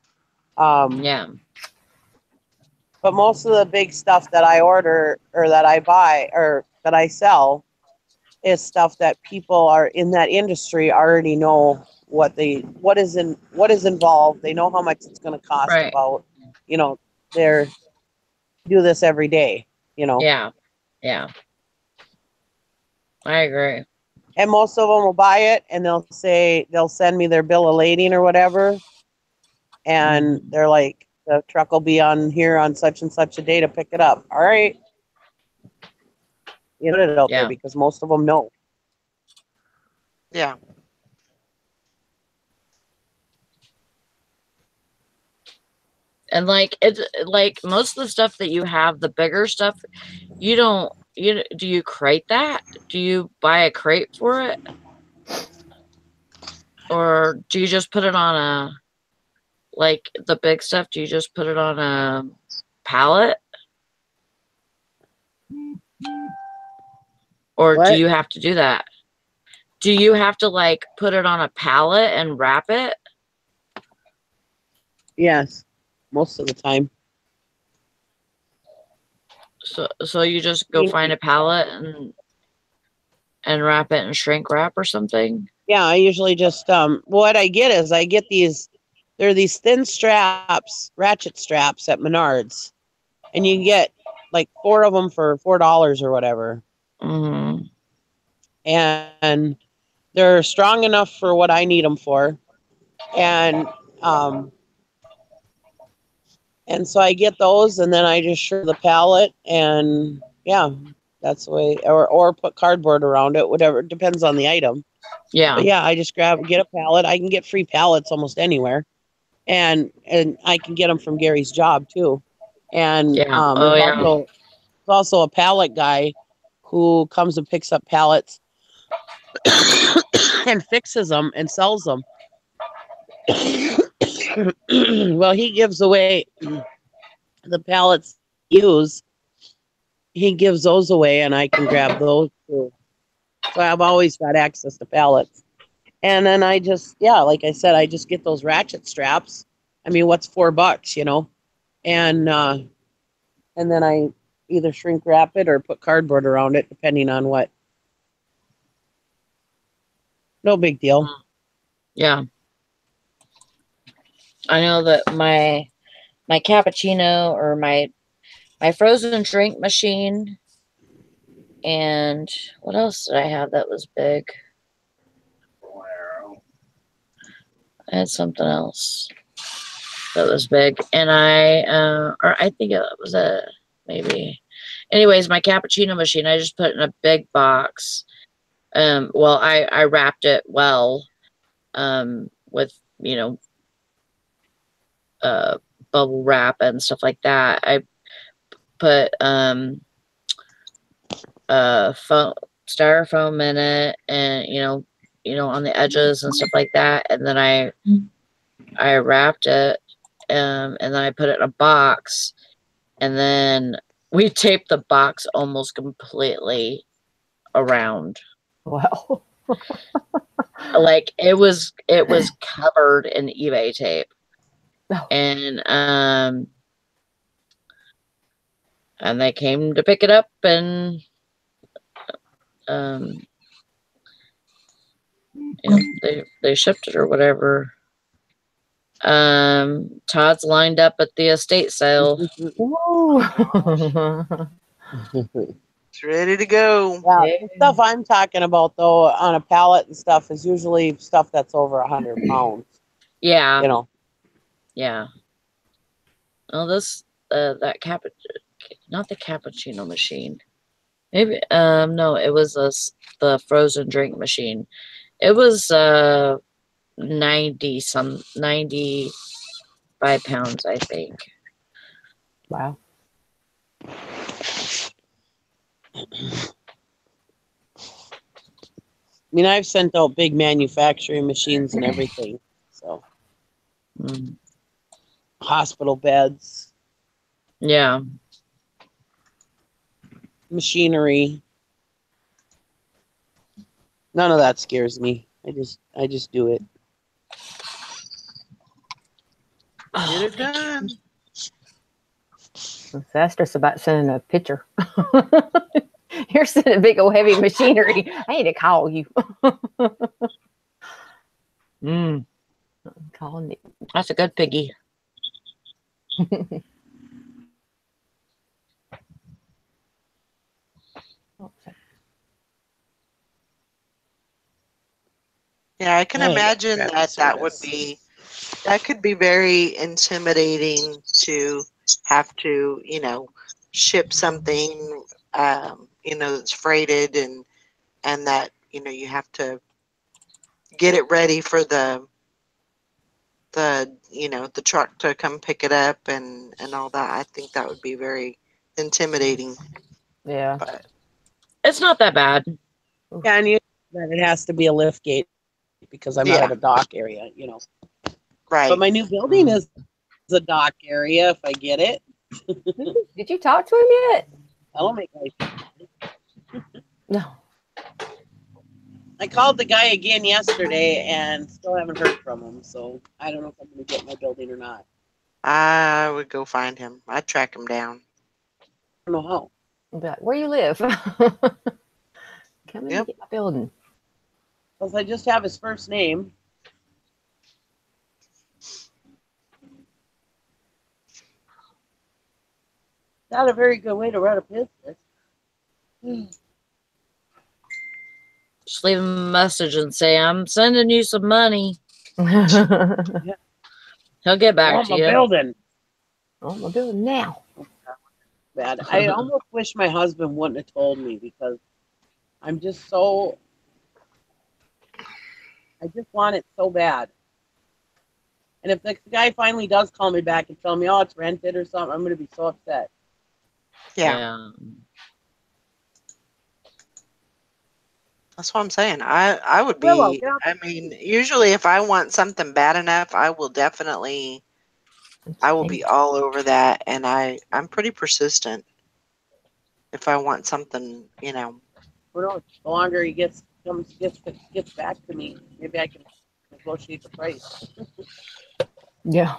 Speaker 4: But most of the big stuff that I order or that I buy or that I sell is stuff that people are in that industry already know what is involved. They know how much it's going to cost.
Speaker 2: Right.
Speaker 4: About they're do this every day.
Speaker 2: Yeah. Yeah. I agree.
Speaker 4: And most of them will buy it and they'll send me their bill of lading or whatever, and they're like, the truck will be on here on such and such a day to pick it up. All right. Put it out there because most of them know.
Speaker 1: Yeah.
Speaker 2: And it's like most of the stuff that you have, the bigger stuff, do you crate that? Do you buy a crate for it? Or do you just put it on the big stuff, do you just put it on a pallet? Or
Speaker 4: What?
Speaker 2: do you have to do that? Do you have to put it on a pallet and wrap it?
Speaker 4: Yes, most of the time.
Speaker 2: So you just go find a pallet and wrap it in shrink wrap or something?
Speaker 4: Yeah, I usually just what I get is I get these. There are these thin straps, ratchet straps at Menards, and you can get like 4 of them for $4 or whatever.
Speaker 2: Mm-hmm.
Speaker 4: And they're strong enough for what I need them for, and so I get those, and then I just shrink the pallet, and yeah, that's the way, or put cardboard around it, whatever. It depends on the item.
Speaker 2: Yeah.
Speaker 4: But yeah, I just get a pallet. I can get free pallets almost anywhere, and I can get them from Gary's job too. And there's also a pallet guy who comes and picks up pallets and fixes them and sells them. Well, he gives away the pallets he use. He gives those away, and I can grab those too. So I've always got access to pallets. And then I just, like I said, I just get those ratchet straps. I mean, what's $4, And then I either shrink wrap it or put cardboard around it, depending on what. No big deal.
Speaker 2: Yeah. I know that my cappuccino or my frozen drink machine, and what else did I have that was big? I had something else that was big, and I think it was maybe. Anyways, my cappuccino machine, I just put in a big box. Well, I wrapped it well, with bubble wrap and stuff like that. I put styrofoam in it, and on the edges and stuff like that, and then I wrapped it, and then I put it in a box, and then we taped the box almost completely around.
Speaker 3: Wow.
Speaker 2: It was covered in eBay tape.
Speaker 3: Oh.
Speaker 2: And they came to pick it up, and they shipped it or whatever. Todd's lined up at the estate sale.
Speaker 1: It's ready to go.
Speaker 4: Yeah, the stuff I'm talking about though on a pallet and stuff is usually stuff that's over 100 pounds.
Speaker 2: Yeah. Yeah. Oh, this not the cappuccino machine. Maybe no, it was the frozen drink machine. It was 95 pounds, I think.
Speaker 3: Wow.
Speaker 4: I mean, I've sent out big manufacturing machines and everything. So, hospital beds.
Speaker 2: Yeah.
Speaker 4: Machinery. None of that scares me. I just do it.
Speaker 1: Get it done.
Speaker 3: That's just about sending a picture. You're sending big old heavy machinery. I need to call you. Calling it.
Speaker 2: That's a good piggy.
Speaker 1: Yeah, I can imagine that could be very intimidating to have to, ship something, that's freighted and that, you have to get it ready for the truck to come pick it up and all that. I think that would be very intimidating.
Speaker 3: Yeah.
Speaker 1: But
Speaker 2: it's not that bad.
Speaker 4: Yeah, and that it has to be a lift gate because I'm not at a dock area,
Speaker 1: Right.
Speaker 4: But my new building is a dock area if I get it.
Speaker 3: Did you talk to him yet?
Speaker 4: That'll make life.
Speaker 3: No.
Speaker 4: I called the guy again yesterday and still haven't heard from him. So I don't know if I'm going to get my building or not.
Speaker 1: I would go find him. I'd track him down.
Speaker 4: I don't know how.
Speaker 3: I'll be like, where you live? Come in and get my building.
Speaker 4: Because I just have his first name. Not a very good way to run a business.
Speaker 2: Just leave him a message and say, I'm sending you some money.
Speaker 3: Yeah.
Speaker 2: He'll get back to you.
Speaker 4: Building.
Speaker 3: On my building now.
Speaker 4: Bad. I almost wish my husband wouldn't have told me because I'm just so. I just want it so bad. And if the guy finally does call me back and tell me, oh, it's rented or something, I'm going to be so upset.
Speaker 1: Yeah. That's what I'm saying. I would be, I mean, usually if I want something bad enough, I will be all over that. And I'm pretty persistent if I want something,
Speaker 4: Well, the longer he gets back to me, maybe I can negotiate the price.
Speaker 3: Yeah.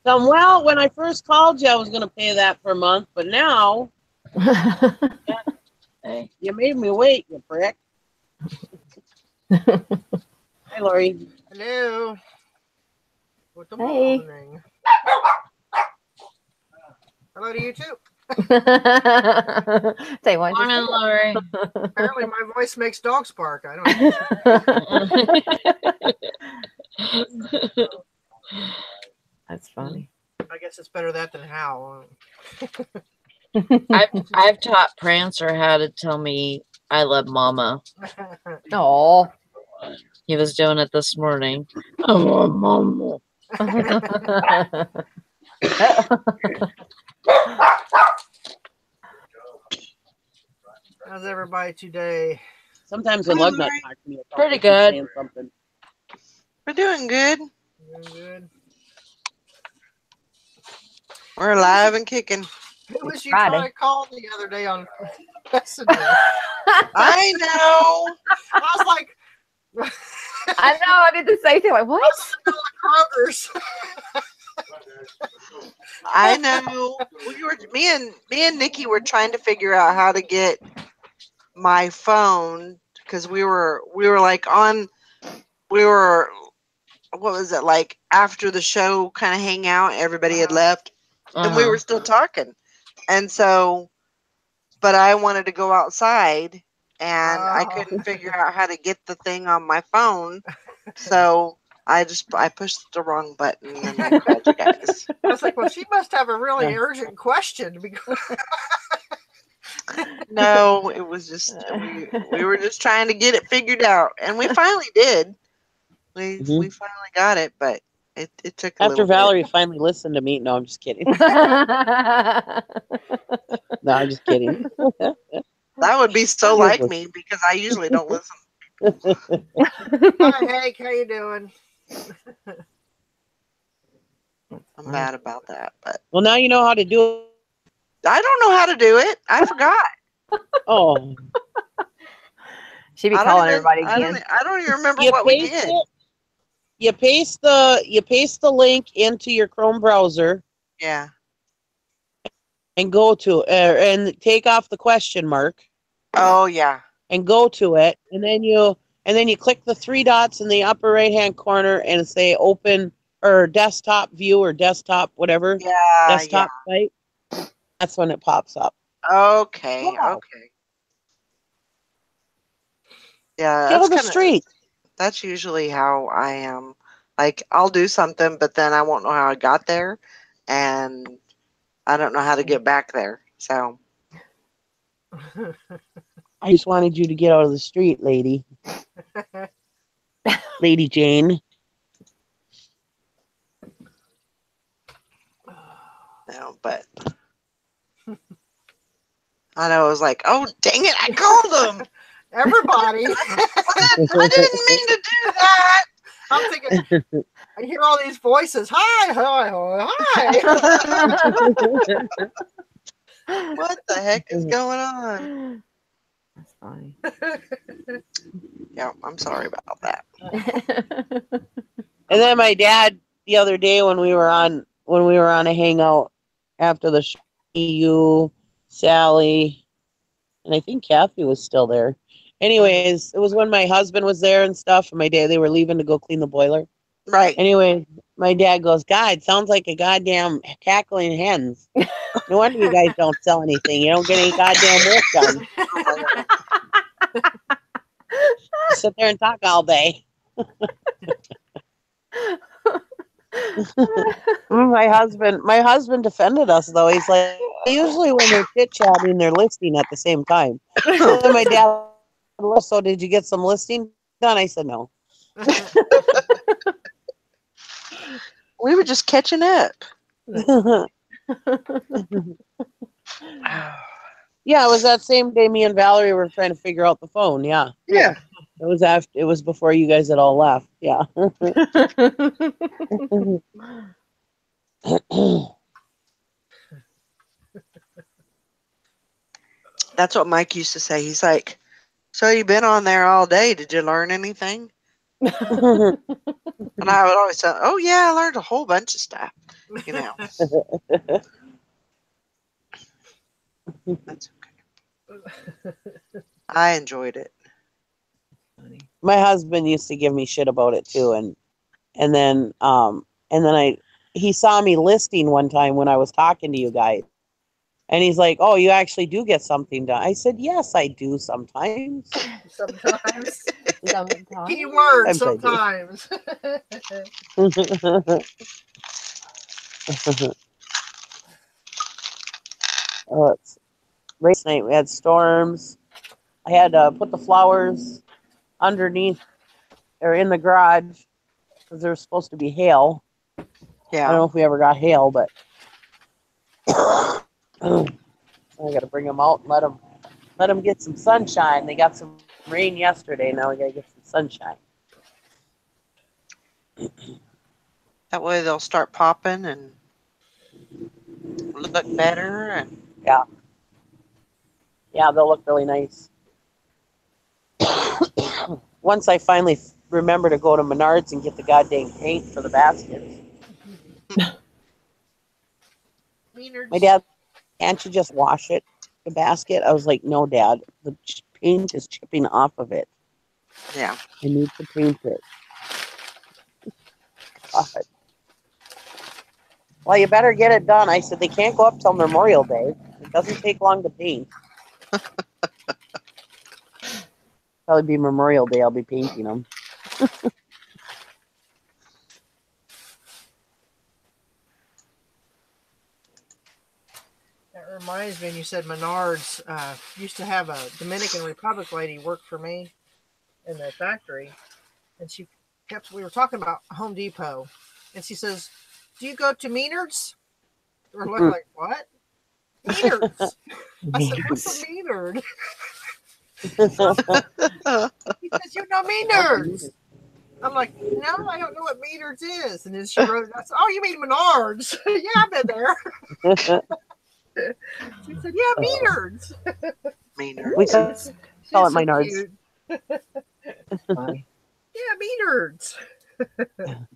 Speaker 4: So, well, when I first called you, I was going to pay that per month, but now you made me wait, you prick. Hi, Lori.
Speaker 5: Hello. Good
Speaker 3: Hey.
Speaker 5: morning. Hello to you too.
Speaker 3: Say one.
Speaker 2: Morning, Lori.
Speaker 5: Apparently, my voice makes dogs bark. I don't know.
Speaker 3: That's funny.
Speaker 5: I guess it's better that than how.
Speaker 2: I've taught Prancer how to tell me I love Mama.
Speaker 3: Oh.
Speaker 2: He was doing it this morning. I love Mama.
Speaker 5: How's everybody today?
Speaker 4: Sometimes when Lug Nut talks to me, it's
Speaker 2: pretty good.
Speaker 4: Saying something.
Speaker 1: we're doing good.
Speaker 5: Doing good.
Speaker 1: We're alive and kicking.
Speaker 5: Who was you
Speaker 3: Friday.
Speaker 5: trying to call the other day on Messenger?
Speaker 1: I know.
Speaker 5: I was like,
Speaker 3: I know. I did the same thing. Like, what?
Speaker 5: Kroger's.
Speaker 1: I know. Me and Nikki were trying to figure out how to get my phone because we were like what was it, like after the show kind of hang out, everybody had left and we were still talking. And so, but I wanted to go outside and I couldn't figure out how to get the thing on my phone. So I pushed the wrong button and I called you guys.
Speaker 5: I was like, well, she must have a really urgent question because
Speaker 1: No, it was just we were just trying to get it figured out, and we finally did. We finally got it, but it took a
Speaker 4: After
Speaker 1: little
Speaker 4: Valerie
Speaker 1: bit.
Speaker 4: finally listened to me. No, I'm just kidding. No, I'm just kidding.
Speaker 1: That would be so like me because I usually don't listen.
Speaker 5: Hi, Hank. How you doing?
Speaker 1: I'm mad about that, but
Speaker 4: well, now you know how to do it.
Speaker 1: I don't know how to do it. I forgot.
Speaker 4: Oh,
Speaker 3: She'd be calling everybody again.
Speaker 1: I don't even remember what we did.
Speaker 4: You paste the link into your Chrome browser.
Speaker 1: Yeah.
Speaker 4: And go to and take off the question mark.
Speaker 1: Oh yeah.
Speaker 4: And go to it, and then you click the three dots in the upper right hand corner and say open or desktop view or desktop whatever.
Speaker 1: Yeah.
Speaker 4: Desktop site. That's when it pops up.
Speaker 1: Okay.
Speaker 4: Wow.
Speaker 1: Okay. Yeah,
Speaker 4: Get on the street.
Speaker 1: That's usually how I am. Like I'll do something, but then I won't know how I got there, and I don't know how to get back there. So
Speaker 4: I just wanted you to get out of the street, lady. Lady Jane.
Speaker 1: No, but I know it was like, oh dang it, I called them.
Speaker 5: Everybody.
Speaker 1: I didn't mean to do that.
Speaker 5: I'm thinking, I hear all these voices. Hi, hi,
Speaker 1: hi. What the heck is going on?
Speaker 3: That's funny.
Speaker 1: Yeah, I'm sorry about that.
Speaker 4: And then my dad the other day when we were on a hangout after the show, you, Sally, and I think Kathy was still there. Anyways, it was when my husband was there and stuff, and my dad, they were leaving to go clean the boiler.
Speaker 1: Right.
Speaker 4: Anyway, my dad goes, God, sounds like a goddamn cackling hens. No wonder you guys don't sell anything. You don't get any goddamn work done. Sit there and talk all day. My husband defended us though. He's like, usually when they're chit chatting, they're listening at the same time. So then my dad, so did you get some listing done? I said no.
Speaker 1: We were just catching up.
Speaker 4: Yeah, it was that same day me and Valerie were trying to figure out the phone. Yeah.
Speaker 1: Yeah.
Speaker 4: It was before you guys had all left. Yeah.
Speaker 1: That's what Mike used to say. He's like, so you've been on there all day. Did you learn anything? And I would always say, oh, yeah, I learned a whole bunch of stuff. You know. That's okay. I enjoyed it.
Speaker 4: My husband used to give me shit about it too, and then he saw me listing one time when I was talking to you guys, and he's like, "Oh, you actually do get something done." I said, "Yes, I do sometimes."
Speaker 5: Sometimes.
Speaker 3: Sometimes.
Speaker 5: Keyword sometimes.
Speaker 4: Oh, it's race night. We had storms. I had to put the flowers underneath or in the garage because there was supposed to be hail.
Speaker 1: Yeah.
Speaker 4: I don't know if we ever got hail, but I got to bring them out and let them get some sunshine. They got some rain yesterday. Now we got to get some sunshine.
Speaker 1: That way they'll start popping and look better. And
Speaker 4: yeah, they'll look really nice. Once I finally remember to go to Menards and get the goddamn paint for the baskets. My dad, can't you just wash it, the basket? I was like, no, Dad, the paint is chipping off of it.
Speaker 1: Yeah.
Speaker 4: I need to paint it. God. Well, you better get it done. I said, they can't go up till Memorial Day. It doesn't take long to paint. Probably be Memorial Day. I'll be painting them.
Speaker 5: That reminds me, and you said Menards used to have a Dominican Republic lady work for me in the factory, and we were talking about Home Depot, and she says, "Do you go to Menards?" We're looking like, "What? Menards?" I said, "What's a Menard?" He says, "You know Menards." I'm like, "No, I don't know what Menards is." And then she wrote, I said, "Oh, you mean Menards?" Yeah, I've been there. She said, "Yeah, Menards."
Speaker 1: Menards.
Speaker 6: We call it Menards.
Speaker 5: Yeah, Menards.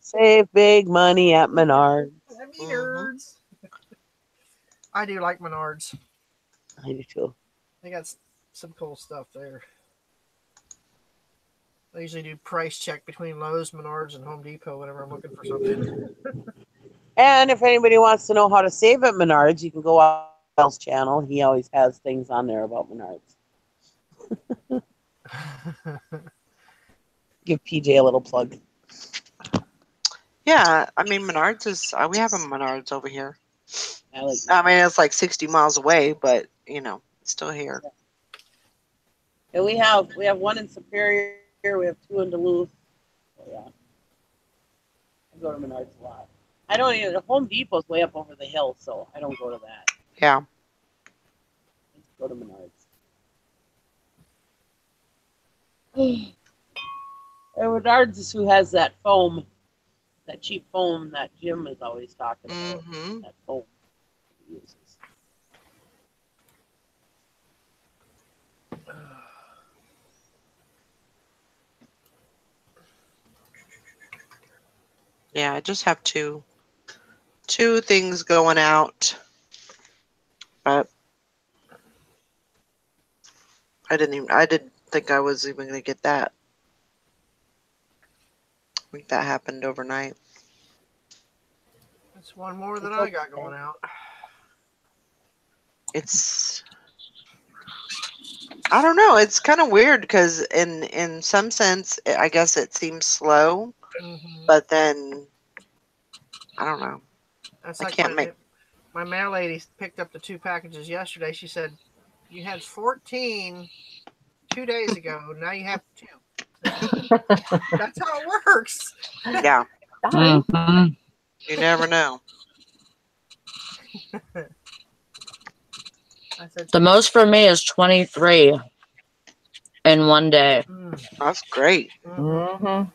Speaker 6: Save big money at Menards.
Speaker 5: Menards. I do like Menards.
Speaker 6: I do too.
Speaker 5: They got some cool stuff there. I usually do price check between Lowe's, Menards, and Home Depot whenever I'm looking for something.
Speaker 6: And if anybody wants to know how to save at Menards, you can go on Kyle's channel. He always has things on there about Menards. Give PJ a little plug.
Speaker 1: Yeah, I mean Menards is we have a Menards over here.
Speaker 6: I mean
Speaker 1: it's like 60 miles away, but it's still here.
Speaker 6: Yeah, we have one in Superior. We have 2 in Duluth. So, yeah, I go to Menards a lot. I don't even. Home Depot's way up over the hill, so I don't go to that.
Speaker 1: Yeah.
Speaker 6: I just go to Menards. And Menards is who has that foam, that cheap foam that Jim is always talking about.
Speaker 1: Mm-hmm.
Speaker 6: That foam he uses.
Speaker 1: Yeah, I just have two things going out, but I didn't think I was even going to get that. I think that happened overnight.
Speaker 5: That's one more than I got going out.
Speaker 1: I don't know. It's kind of weird because in some sense, I guess it seems slow, but then I don't know.
Speaker 5: That's
Speaker 1: I
Speaker 5: like
Speaker 1: can't
Speaker 5: my mail lady picked up the 2 packages yesterday. She said, "You had 14 2 days ago. Now you have 2." That's how it works.
Speaker 1: Yeah.
Speaker 2: Mm-hmm.
Speaker 1: You never know.
Speaker 2: The most for me is 23 in one day.
Speaker 1: That's great.
Speaker 3: Mm-hmm.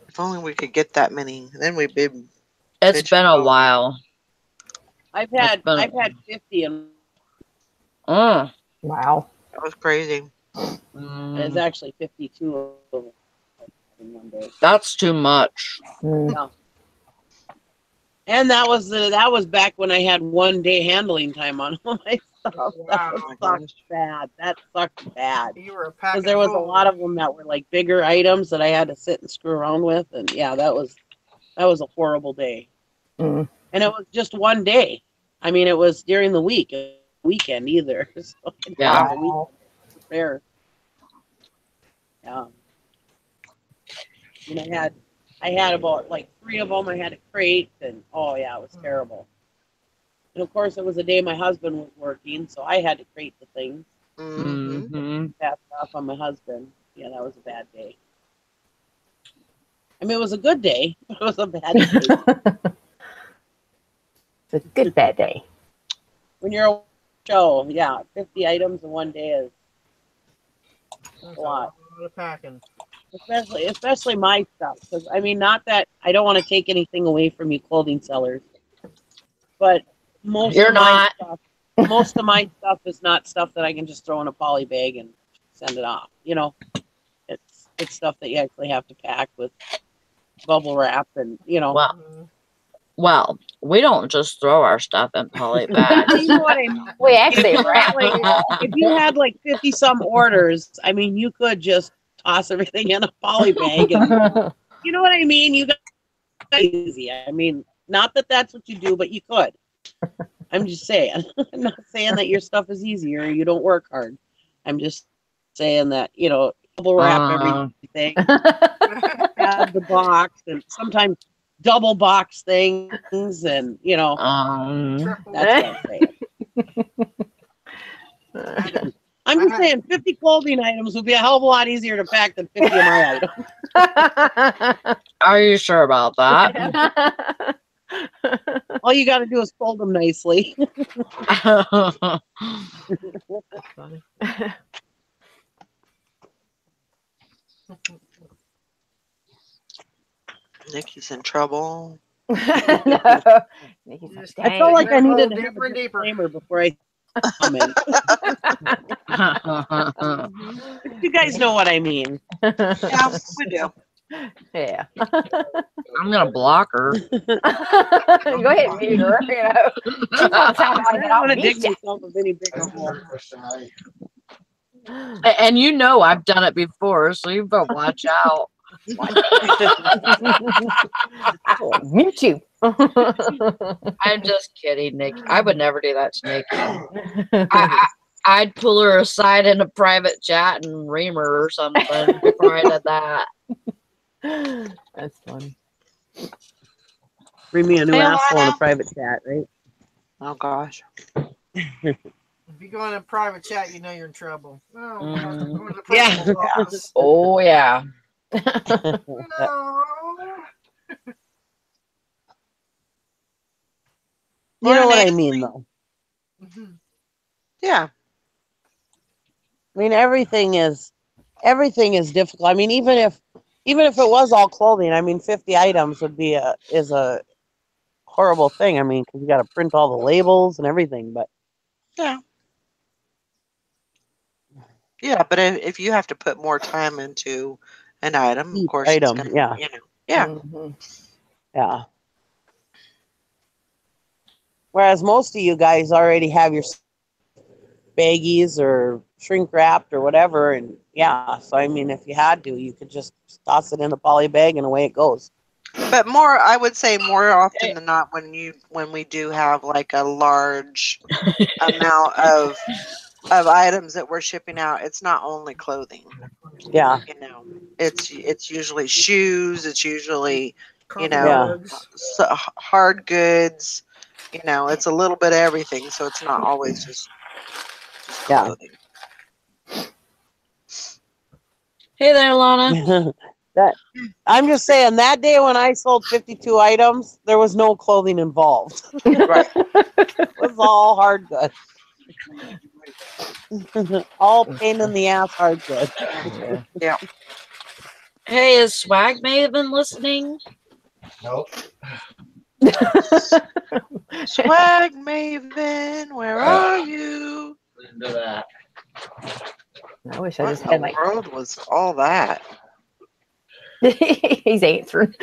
Speaker 1: If only we could get that many, then we'd be.
Speaker 2: It's been a while.
Speaker 6: I've had 50 and
Speaker 3: Wow.
Speaker 1: That was crazy.
Speaker 6: it's actually 52 in one day.
Speaker 2: That's too much.
Speaker 6: Yeah. And that was back when I had 1 day handling time on all my stuff. That sucked bad. That sucked bad.
Speaker 5: You were a pack
Speaker 6: because there was a lot of them that were like bigger items that I had to sit and screw around with, and yeah, that was a horrible day. And it was just 1 day. I mean, it was during the weekend either. So
Speaker 2: yeah.
Speaker 6: Fair. Yeah. And I had about like 3 of them. I had a crate, and oh yeah, it was terrible. And of course, it was a day my husband was working, so I had to crate the things. Passed off on my husband. Yeah, that was a bad day. I mean, it was a good day, but it was a bad day.
Speaker 3: It's a good bad day.
Speaker 6: When you're a show, yeah, 50 items in 1 day is a lot.
Speaker 5: of packing.
Speaker 6: Especially my stuff, because I mean, not that I don't want to take anything away from you clothing sellers, but most of my stuff is not stuff that I can just throw in a poly bag and send it off. It's stuff that you actually have to pack with bubble wrap and
Speaker 2: Well, we don't just throw our stuff in poly bags.
Speaker 6: You know what I mean?
Speaker 3: We actually wrap.
Speaker 6: If you had like 50 some orders, I mean, you could just toss everything in a poly bag, and you know what I mean. You got easy. I mean, not that that's what you do, but you could. I'm just saying. I'm not saying that your stuff is easy or you don't work hard. I'm just saying that double wrap everything, add the box, and sometimes double box things, and that's what I'm saying. I'm just saying 50 clothing items would be a hell of a lot easier to pack than 50 of my items.
Speaker 2: Are you sure about that?
Speaker 6: All you got to do is fold them nicely.
Speaker 3: Funny.
Speaker 1: Nikki's in trouble.
Speaker 3: No. Nikki's like,
Speaker 6: I felt like I needed to have
Speaker 5: deeper
Speaker 6: a
Speaker 5: and deeper.
Speaker 6: disclaimer before I comment. You guys know what I mean.
Speaker 1: Yeah, we do.
Speaker 3: Yeah.
Speaker 2: I'm gonna block her.
Speaker 3: Go ahead and mute her. You know, she's gonna sound
Speaker 6: I
Speaker 3: like
Speaker 6: don't
Speaker 3: I'll
Speaker 6: want to
Speaker 3: beat
Speaker 6: dig
Speaker 3: ya.
Speaker 6: myself with any bigger hole.
Speaker 2: And you know I've done it before, so you better watch out.
Speaker 3: I will mute you.
Speaker 2: I'm just kidding, Nick. I would never do that to Nikki. I'd pull her aside in a private chat and ream her or something before I did that.
Speaker 3: That's funny.
Speaker 6: Bring me a new
Speaker 1: Hey,
Speaker 6: asshole in a
Speaker 1: Lana.
Speaker 6: private chat, right?
Speaker 1: Oh gosh.
Speaker 5: If you go in a private chat, you know you're in trouble. Oh,
Speaker 2: Mm.
Speaker 5: go to the
Speaker 6: Yeah.
Speaker 5: principal's office.
Speaker 2: Oh yeah.
Speaker 5: No.
Speaker 6: You know what I
Speaker 1: Morning.
Speaker 6: mean, though.
Speaker 5: Mhm.
Speaker 1: Yeah.
Speaker 6: I mean, everything is difficult. I mean, even if it was all clothing, I mean, 50 items would be a horrible thing. I mean, because you got to print all the labels and everything. But
Speaker 1: Yeah. Yeah, but if you have to put more time into an item, of
Speaker 6: each
Speaker 1: course it's
Speaker 6: item,
Speaker 1: gonna,
Speaker 6: yeah,
Speaker 1: yeah.
Speaker 3: Mhm.
Speaker 6: yeah. Whereas most of you guys already have your baggies or shrink wrapped or whatever, and yeah. So I mean, if you had to, you could just toss it in a poly bag and away it goes.
Speaker 1: But more, I would say more often than not, when we do have like a large amount of items that we're shipping out, it's not only clothing.
Speaker 6: Yeah,
Speaker 1: You know, it's usually shoes. It's usually, you
Speaker 5: Coffee
Speaker 1: know,
Speaker 5: mugs.
Speaker 1: hard goods. You know, it's a little bit of everything, so it's not always just
Speaker 6: yeah.
Speaker 1: clothing.
Speaker 2: Hey there, Lana.
Speaker 6: That I'm just saying that day when I sold 52 items, there was no clothing involved.
Speaker 1: Right.
Speaker 6: It was all hard goods. All pain in the ass hard goods.
Speaker 3: Yeah.
Speaker 1: Yeah.
Speaker 2: Hey, is Swag Maven listening?
Speaker 7: Nope.
Speaker 1: Swag Maven, where are you?
Speaker 7: Listen to that.
Speaker 3: I wish I
Speaker 1: What
Speaker 3: just
Speaker 1: in
Speaker 3: had
Speaker 1: the
Speaker 3: my.
Speaker 1: world was all that?
Speaker 3: He's answering.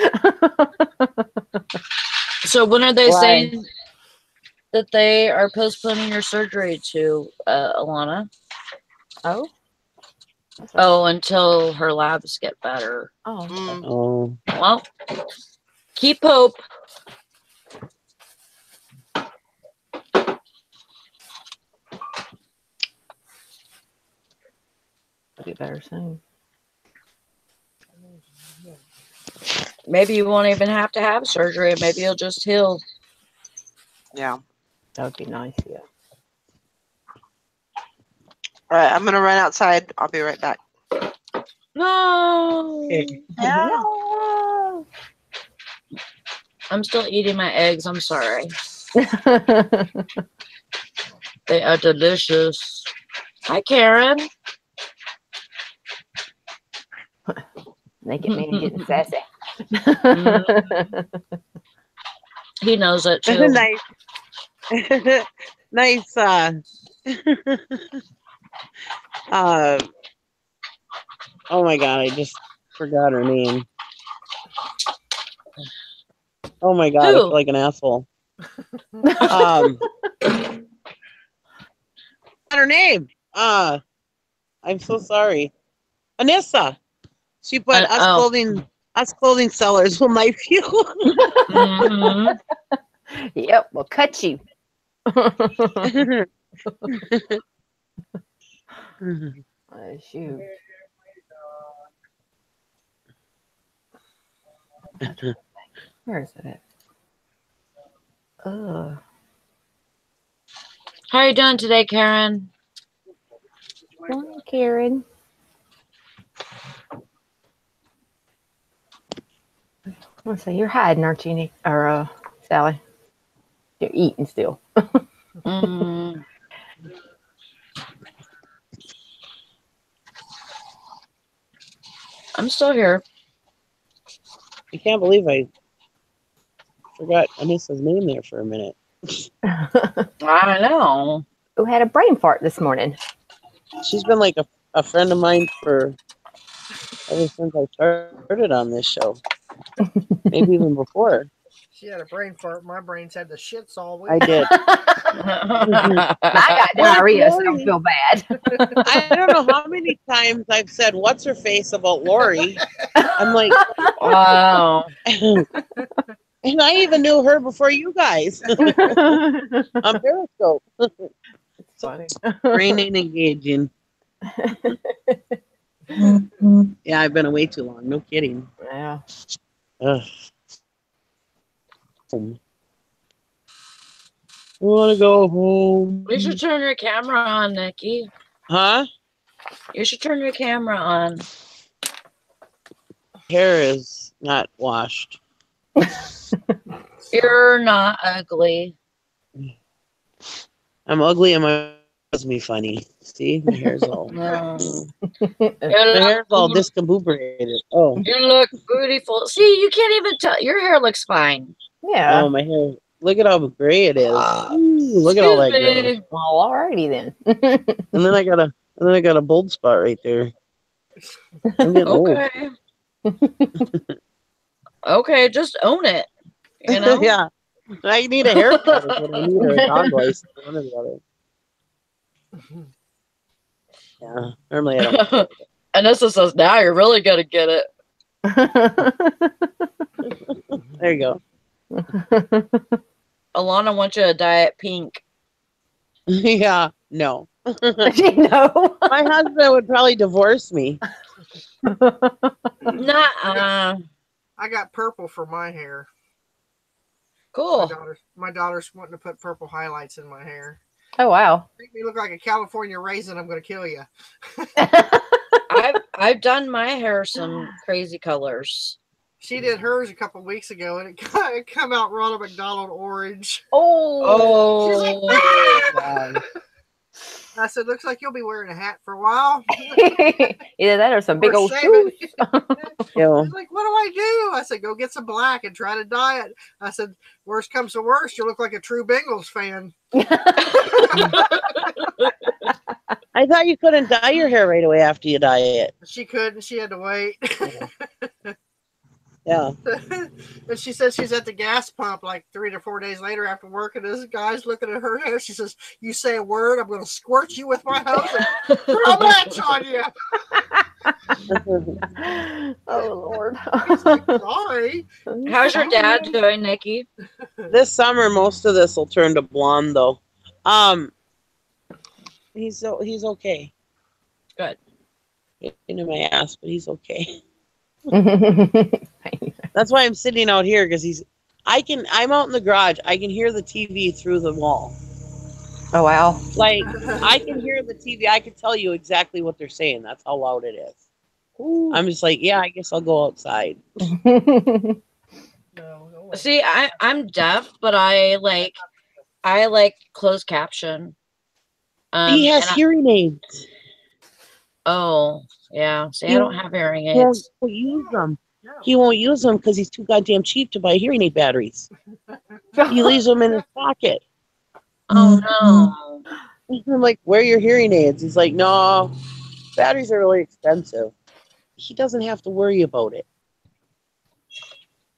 Speaker 2: So when are they
Speaker 6: Why?
Speaker 2: saying that they are postponing your surgery to, Alana?
Speaker 3: Oh.
Speaker 2: Oh, until her labs get better.
Speaker 3: Oh.
Speaker 1: Mm.
Speaker 6: Oh,
Speaker 2: Well, keep hope.
Speaker 3: It'll be better soon.
Speaker 2: Maybe you won't even have to have surgery. Maybe you'll just heal.
Speaker 1: Yeah.
Speaker 3: That would be nice. Yeah.
Speaker 1: All right, I'm gonna run outside. I'll be right back.
Speaker 2: No.
Speaker 6: okay.
Speaker 3: No.
Speaker 2: I'm still eating my eggs. I'm sorry. They are delicious. Hi, Karen.
Speaker 3: Naked man getting sassy.
Speaker 2: He knows it too.
Speaker 6: Nice. Nice. Oh my god, I just forgot her name. Oh my god, I
Speaker 2: Who?
Speaker 6: feel like an asshole. Her name. I'm so sorry. Anissa. She put us clothing sellers will knife you.
Speaker 2: Mhm.
Speaker 3: Yep, we'll cut you. Oh, shoot. Where is it at?
Speaker 2: How are you doing today, Karen?
Speaker 3: Morning, Karen. Let's see, you're hiding, aren't you, Nick? Or Sally? You're eating still.
Speaker 2: Mm. I'm still here.
Speaker 6: I can't believe I forgot Anissa's name there for a minute.
Speaker 2: I know.
Speaker 3: Who had a brain fart this morning?
Speaker 6: She's been like a friend of mine for ever since I started on this show. Maybe even before.
Speaker 5: She had a brain fart. My brain's had the shits all week.
Speaker 6: I did.
Speaker 3: I got diarrhea, so don't feel bad.
Speaker 6: I don't know how many times I've said, "What's her face?" about Lori. I'm like,
Speaker 2: wow.
Speaker 6: And I even knew her before you guys on Periscope.
Speaker 3: Funny.
Speaker 6: Brain ain't engaging. Yeah, I've been away too long. No kidding.
Speaker 3: Yeah.
Speaker 6: Ugh. I want to go home.
Speaker 2: You should turn your camera on, Nikki.
Speaker 6: Huh?
Speaker 2: You should turn your camera on.
Speaker 6: Hair is not washed.
Speaker 2: You're not ugly.
Speaker 6: I'm ugly and my does me funny. See, my hair's all
Speaker 2: No.
Speaker 6: my hair's all discombobulated. Oh.
Speaker 2: You look beautiful. See, you can't even tell. Your hair looks fine.
Speaker 3: Yeah.
Speaker 6: Oh, my hair. Look at how gray it is. Ooh, look at all that gray.
Speaker 3: Well, alrighty then.
Speaker 6: And then I got a bold spot right there. I'm getting
Speaker 2: okay. Okay, just own it. You
Speaker 6: old.
Speaker 2: know?
Speaker 6: Yeah. I need a haircut is what I need, or a dog license, one or the other. Yeah. Normally I don't.
Speaker 2: Anissa says, now you're really gonna get it.
Speaker 6: There you go.
Speaker 2: Alana wants you to dye it pink.
Speaker 6: Yeah. No.
Speaker 3: No.
Speaker 6: My husband would probably divorce me.
Speaker 2: Nuh-uh.
Speaker 5: I got purple for my hair.
Speaker 2: Cool.
Speaker 5: My daughter's wanting to put purple highlights in my hair.
Speaker 3: Oh wow.
Speaker 5: Make me look like a California raisin. I'm going to kill you.
Speaker 2: I've done my hair some crazy colors.
Speaker 5: She did hers a couple weeks ago, and it come out Ronald McDonald orange.
Speaker 2: Oh.
Speaker 5: Like, I said, looks like you'll be wearing a hat for a while.
Speaker 3: Either that or some big old
Speaker 5: shaving.
Speaker 3: shoes.
Speaker 5: I was like, what do I do? I said, go get some black and try to dye it. I said, worst comes to worst, you'll look like a true Bengals fan.
Speaker 6: I thought you couldn't dye your hair right away after you dye it.
Speaker 5: She couldn't. She had to wait.
Speaker 6: Yeah.
Speaker 5: And she says she's at the gas pump like 3 to 4 days later after work, and this guy's looking at her hair. She says, you say a word, I'm going to squirt you with my hose and throw a match on you.
Speaker 3: Oh, Lord.
Speaker 5: He's like, sorry.
Speaker 2: How's your dad doing, Nikki?
Speaker 6: This summer, most of this will turn to blonde, though. He's okay.
Speaker 2: Good.
Speaker 6: Into my ass, but he's okay. That's why I'm sitting out here, because I'm out in the garage. I can hear the TV through the wall.
Speaker 3: Oh wow.
Speaker 6: Like, I can hear the TV. I can tell you exactly what they're saying. That's how loud it is. Ooh. I'm just like, yeah, I guess I'll go outside.
Speaker 2: See, I'm deaf, but I like closed caption.
Speaker 6: He has hearing aids.
Speaker 2: Oh, yeah. See, I don't have hearing aids.
Speaker 6: He won't use them. He won't use them because he's too goddamn cheap to buy hearing aid batteries. He leaves them in his pocket.
Speaker 2: Oh, no.
Speaker 6: I'm like, where are your hearing aids? He's like, no, batteries are really expensive. He doesn't have to worry about it.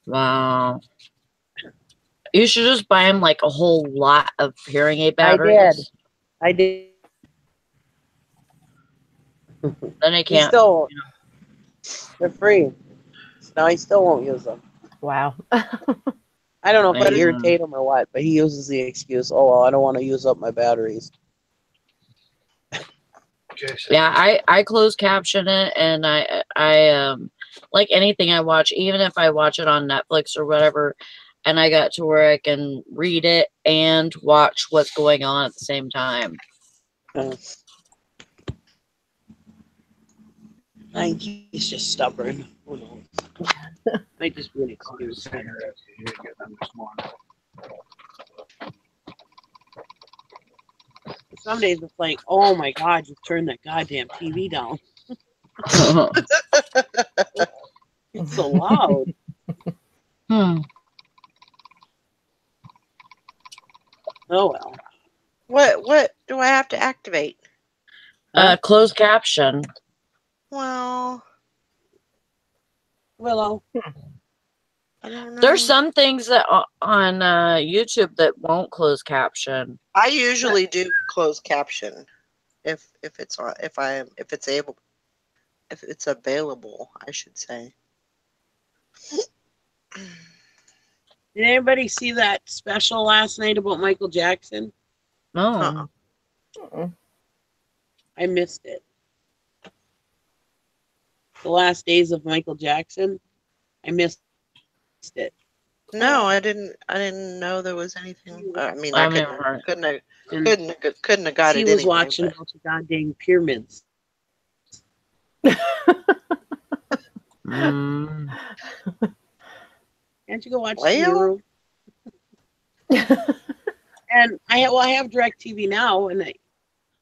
Speaker 2: Wow. You should just buy him like a whole lot of hearing aid batteries.
Speaker 6: I did.
Speaker 2: Then I can't.
Speaker 6: They're free. No, he still won't use them.
Speaker 3: Wow.
Speaker 6: I don't know if I irritate him or what, but he uses the excuse, oh, well, I don't want to use up my batteries.
Speaker 2: Yeah, I close caption it, and I like anything I watch, even if I watch it on Netflix or whatever, and I got to where I can read it and watch what's going on at the same time.
Speaker 6: I think he's just stubborn. Who knows? Might just be an excuse. Some days it's like, oh my God, you turned that goddamn TV down. It's so loud. Oh well.
Speaker 1: What do I have to activate?
Speaker 2: Closed caption.
Speaker 1: Well,
Speaker 6: Willow.
Speaker 1: I don't know.
Speaker 2: There's some things that on YouTube that won't close caption.
Speaker 1: I usually do closed caption if it's on if it's available, I should say.
Speaker 6: Did anybody see that special last night about Michael Jackson?
Speaker 2: No.
Speaker 6: I missed it. The last days of Michael Jackson. I missed it.
Speaker 1: No, I didn't know there was anything. I mean, I couldn't have got it.
Speaker 6: He was
Speaker 1: anyway,
Speaker 6: watching about the goddamn pyramids. Can't you go watch Zero? And I have DirecTV now, and I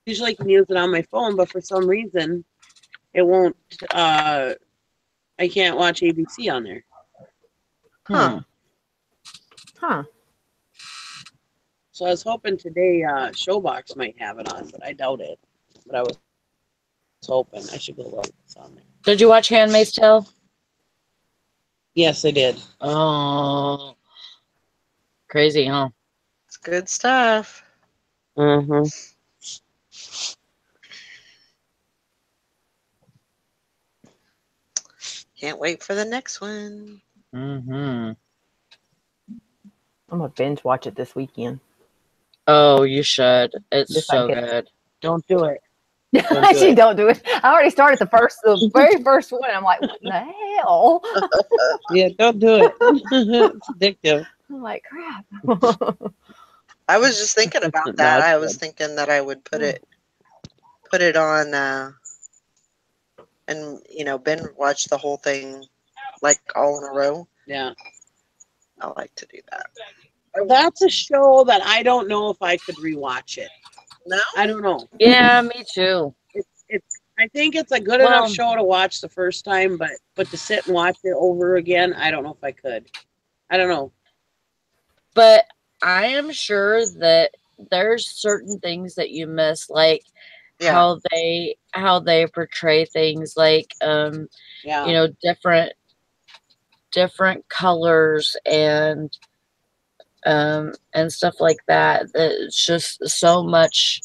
Speaker 6: usually can use it on my phone, but for some reason, it won't. I can't watch ABC on there.
Speaker 1: Huh.
Speaker 6: So I was hoping today Showbox might have it on, but I doubt it. But I was hoping. I should go look if it's on there.
Speaker 2: Did you watch Handmaid's Tale?
Speaker 6: Yes, I did.
Speaker 2: Oh, crazy, huh?
Speaker 1: It's good stuff.
Speaker 6: Mm-hmm.
Speaker 1: Can't wait for the next one.
Speaker 3: I'm gonna binge watch it this weekend.
Speaker 2: Oh, you should. It's so good.
Speaker 6: Don't do it.
Speaker 3: Don't do it. I already started the very first one. I'm like, what the hell?
Speaker 6: Yeah, don't do it. It's addictive.
Speaker 3: I'm like, crap.
Speaker 1: I was just thinking about that. I was thinking that I would put it on and binge watch the whole thing like all in a row.
Speaker 6: Yeah.
Speaker 1: I like to do that.
Speaker 6: That's a show that I don't know if I could rewatch it.
Speaker 1: No?
Speaker 6: I don't know.
Speaker 2: Yeah, me too.
Speaker 6: I think it's a good enough show to watch the first time, but to sit and watch it over again, I don't know if I could. I don't know.
Speaker 2: But I am sure that there's certain things that you miss, like how they portray things, like different colors and stuff like that. It's just so much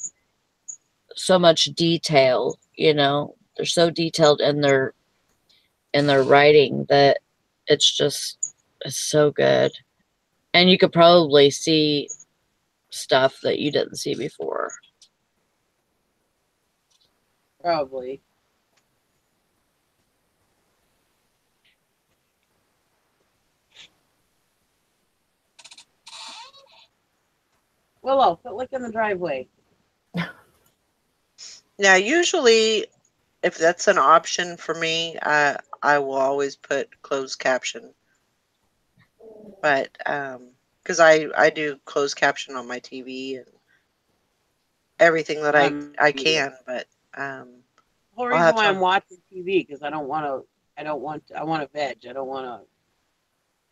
Speaker 2: detail. They're so detailed in their writing that it's so good. And you could probably see stuff that you didn't see before.
Speaker 6: Probably. Willow, look in the driveway.
Speaker 1: Now, usually, if that's an option for me, I will always put closed caption. But because I do closed caption on my TV and everything that I can, but
Speaker 6: the whole reason why I'm watching TV because I want to veg. I don't want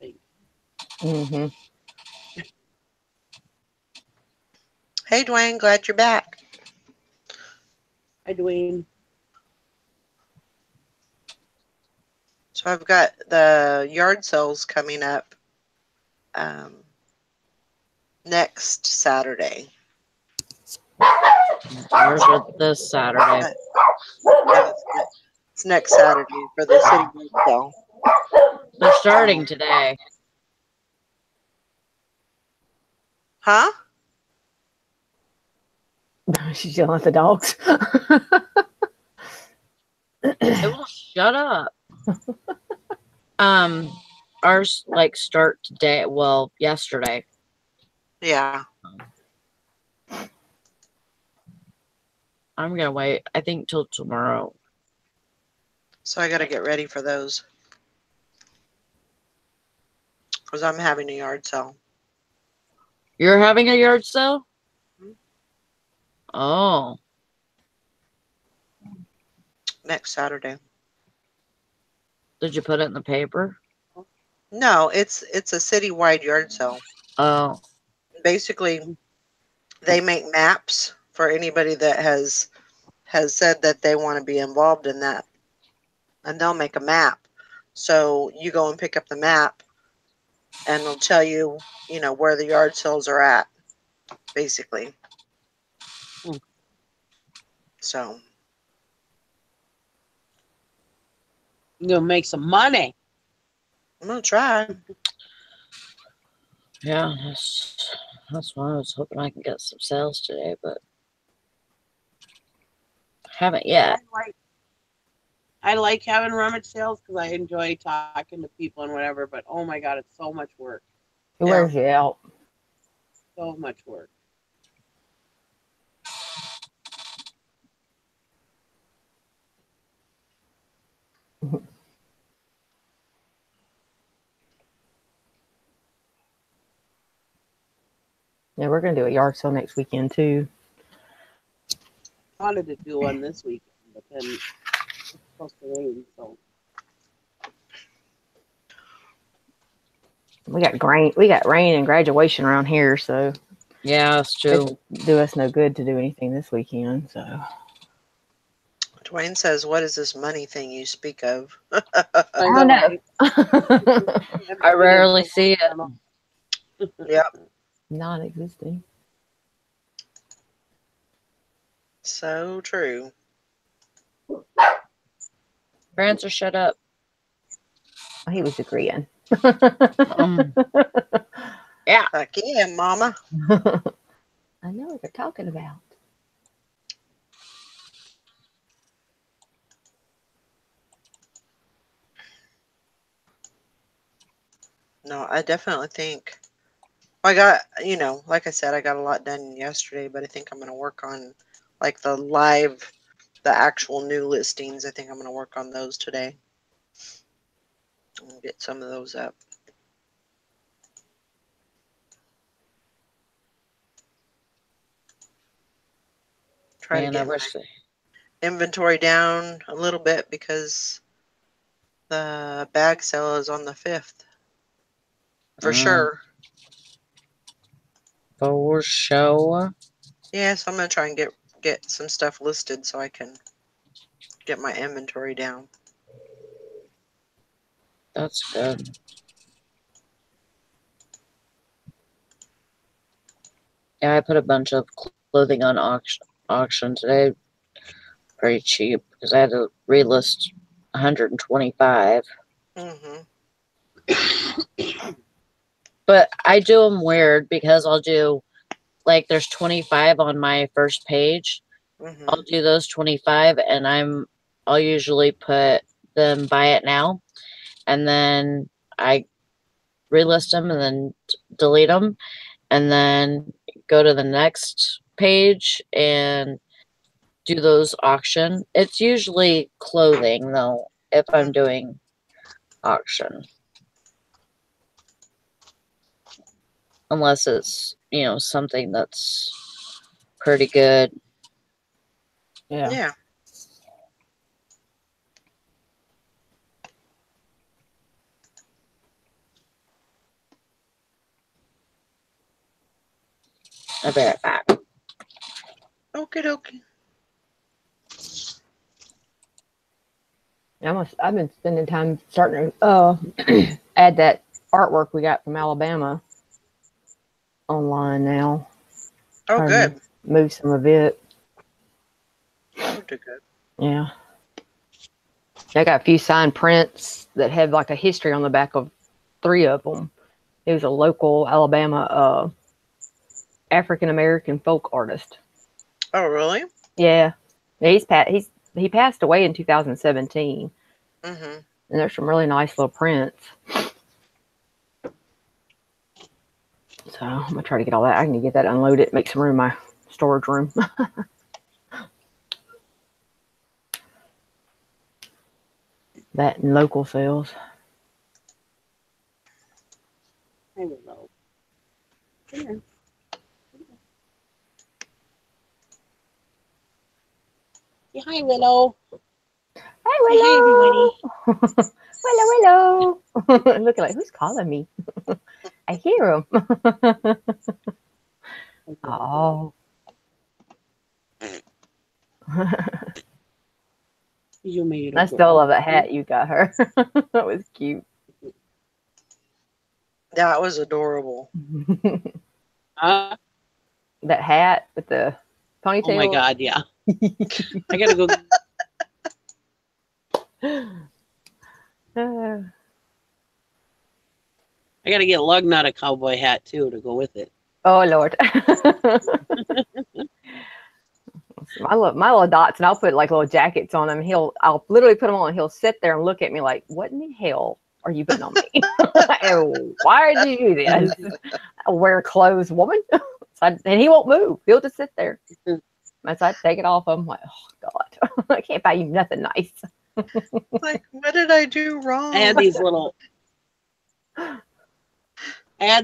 Speaker 6: to.
Speaker 1: Hey, Dwayne, glad you're back.
Speaker 6: Hi, Dwayne.
Speaker 1: So I've got the yard sales coming up next Saturday.
Speaker 2: Ours are this Saturday.
Speaker 1: It's next Saturday for the city yard sale.
Speaker 2: They're starting today.
Speaker 1: Huh?
Speaker 3: She's yelling at the dogs.
Speaker 2: It will shut up. Ours start today. Well, yesterday.
Speaker 1: Yeah.
Speaker 2: I'm gonna wait. I think till tomorrow.
Speaker 1: So I got to get ready for those. Because I'm having a yard sale.
Speaker 2: You're having a yard sale? Oh.
Speaker 1: Next Saturday.
Speaker 2: Did you put it in the paper?
Speaker 1: No, it's a citywide yard sale.
Speaker 2: Oh.
Speaker 1: Basically, they make maps for anybody that has said that they want to be involved in that. And they'll make a map. So you go and pick up the map and it'll tell you, you know, where the yard sales are at, basically. So
Speaker 6: You're gonna make some money.
Speaker 1: I'm gonna try.
Speaker 2: Yeah, that's why I was hoping I can get some sales today, but haven't yet.
Speaker 6: I like having rummage sales because I enjoy talking to people and whatever, but oh my God, it's so much work.
Speaker 3: It wears you out.
Speaker 6: So much work.
Speaker 3: Yeah, we're gonna do a yard sale next weekend too.
Speaker 6: I wanted to do one this weekend, but then it's supposed to rain, so.
Speaker 3: We got rain and graduation around here, so
Speaker 2: yeah, that's true.
Speaker 3: It do us no good to do anything this weekend. So
Speaker 1: Dwayne says, "What is this money thing you speak of?"
Speaker 3: I don't know.
Speaker 2: I rarely see it.
Speaker 1: Yep.
Speaker 3: Non-existing.
Speaker 1: So true.
Speaker 2: Prancer, shut up.
Speaker 3: Oh, he was agreeing.
Speaker 2: Yeah.
Speaker 1: Heck yeah, Mama.
Speaker 3: I know what they're talking about.
Speaker 1: No, I definitely think I got, you know, like I said, I got a lot done yesterday, but I think I'm going to work on like the actual new listings. I think I'm going to work on those today. I'll get some of those up. Try to get my inventory down a little bit because the bag sale is on the 5th. For sure.
Speaker 2: For sure.
Speaker 1: Yeah, so I'm going to try and get some stuff listed so I can get my inventory down.
Speaker 2: That's good. Yeah, I put a bunch of clothing on auction today. Pretty cheap because I had to relist 125. But I do them weird because I'll do like there's 25 on my first page. I'll do those 25 and I'll usually put them buy it now, and then I relist them and then delete them and then go to the next page and do those auction. It's usually clothing though if I'm doing auction. Unless it's, you know, something that's pretty good.
Speaker 3: Yeah.
Speaker 2: I'll be right back.
Speaker 1: Okie dokie.
Speaker 3: I've been spending time starting to add that artwork we got from Alabama online now.
Speaker 1: Oh, good.
Speaker 3: Move some of it.
Speaker 1: Oh, good.
Speaker 3: Yeah. I got a few signed prints that have like a history on the back of 3 of them. It was a local Alabama African American folk artist.
Speaker 1: Oh, really?
Speaker 3: Yeah. He passed away in 2017. And there's some really nice little prints. So I'm gonna try to get all that. I can get that unloaded, make some room in my storage room. That and local sales.
Speaker 6: Hi, Willow. Come here. Yeah, hi, Willow.
Speaker 3: Hey,
Speaker 6: Say hi, everybody.
Speaker 3: Willow. Willow. Look like who's calling me? I hear him. Oh.
Speaker 6: You made
Speaker 3: I
Speaker 6: a
Speaker 3: still
Speaker 6: girl.
Speaker 3: love that hat you got her. That was cute.
Speaker 1: That was adorable.
Speaker 3: That hat with the ponytail.
Speaker 6: Oh my God, yeah. I gotta go. I gotta get Lug Nut a cowboy hat too to go with it.
Speaker 3: Oh Lord. my little dots, and I'll put like little jackets on him. I'll literally put them on, and he'll sit there and look at me like, "What in the hell are you putting on me? And why did you do this? I wear clothes, woman." And he won't move. He'll just sit there. As I take it off, I'm like, "Oh God, I can't buy you nothing nice."
Speaker 1: Like, what did I do wrong?
Speaker 6: I had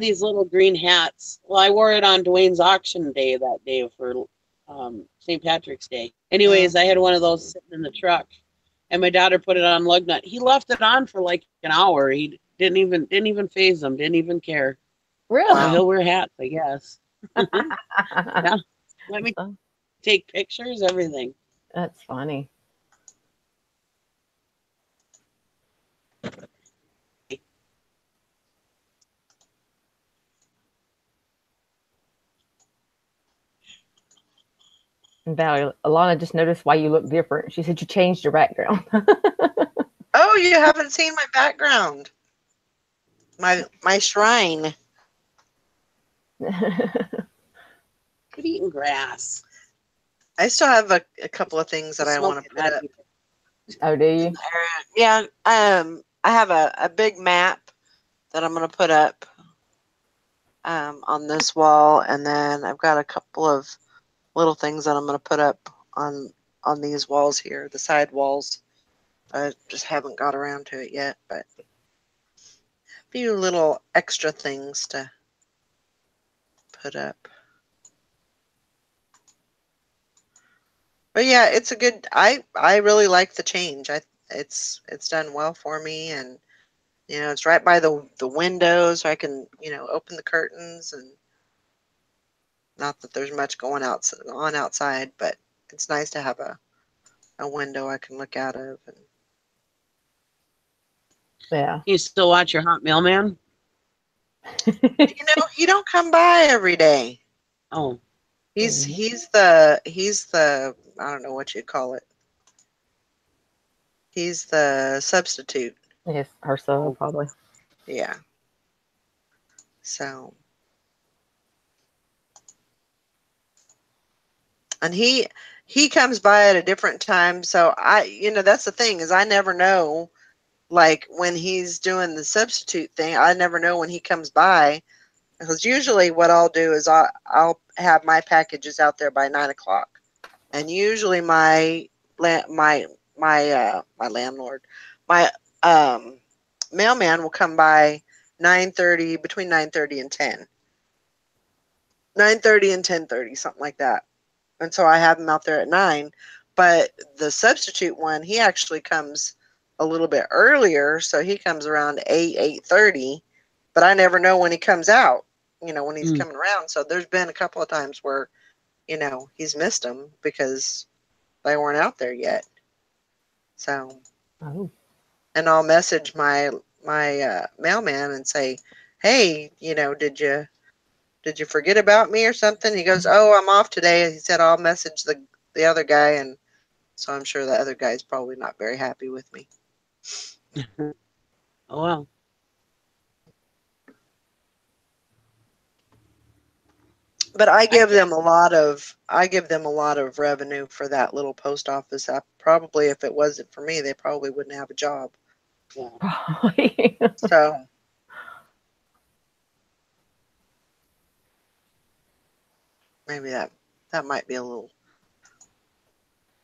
Speaker 6: these little green hats. Well, I wore it on Dwayne's auction day that day for St. Patrick's Day. Anyways, I had one of those sitting in the truck, and my daughter put it on Lug Nut. He left it on for like an hour. He didn't even phase him. Didn't even care.
Speaker 3: Really?
Speaker 6: So he'll wear hats, I guess. Yeah. Let me take pictures. Everything.
Speaker 3: That's funny. And Valerie, Alana just noticed why you look different. She said you changed your background.
Speaker 1: Oh, you haven't seen my background. My shrine.
Speaker 6: Quit eating grass.
Speaker 1: I still have a couple of things that I want to put up.
Speaker 3: Oh, do you?
Speaker 1: Yeah. I have a big map that I'm going to put up on this wall, and then I've got a couple of little things that I'm going to put up on these walls here, the side walls. I just haven't got around to it yet, but a few little extra things to put up. But yeah, it's a good. I really like the change. It's done well for me, and it's right by the windows. So I can open the curtains, and not that there's much going on outside, but it's nice to have a window I can look out of. And
Speaker 3: yeah.
Speaker 6: You still watch your Hot Mailman?
Speaker 1: He don't come by every day.
Speaker 6: Oh.
Speaker 1: He's the I don't know what you'd call it. He's the substitute.
Speaker 3: Yes, her son probably.
Speaker 1: Yeah. So. And he comes by at a different time, so that's the thing, is I never know, like when he's doing the substitute thing, I never know when he comes by, because usually what I'll do is I'll have my packages out there by 9 o'clock, and usually my landlord, my mailman will come by 9:30, between 9:30 and 10. 9:30 and 10:30, something like that. And so I have him out there at 9. But the substitute one, he actually comes a little bit earlier, so he comes around 8:30. But I never know when he comes out, when he's coming around. So there's been a couple of times where, he's missed them because they weren't out there yet. So, and I'll message my mailman and say, "Hey, did you forget about me or something?" He goes, "Oh, I'm off today." He said, "I'll message the other guy," and so I'm sure the other guy's probably not very happy with me.
Speaker 6: Oh well.
Speaker 1: But I give them a lot of revenue for that little post office. Probably, if it wasn't for me, they probably wouldn't have a job.
Speaker 3: Yeah.
Speaker 1: So maybe that might be a little.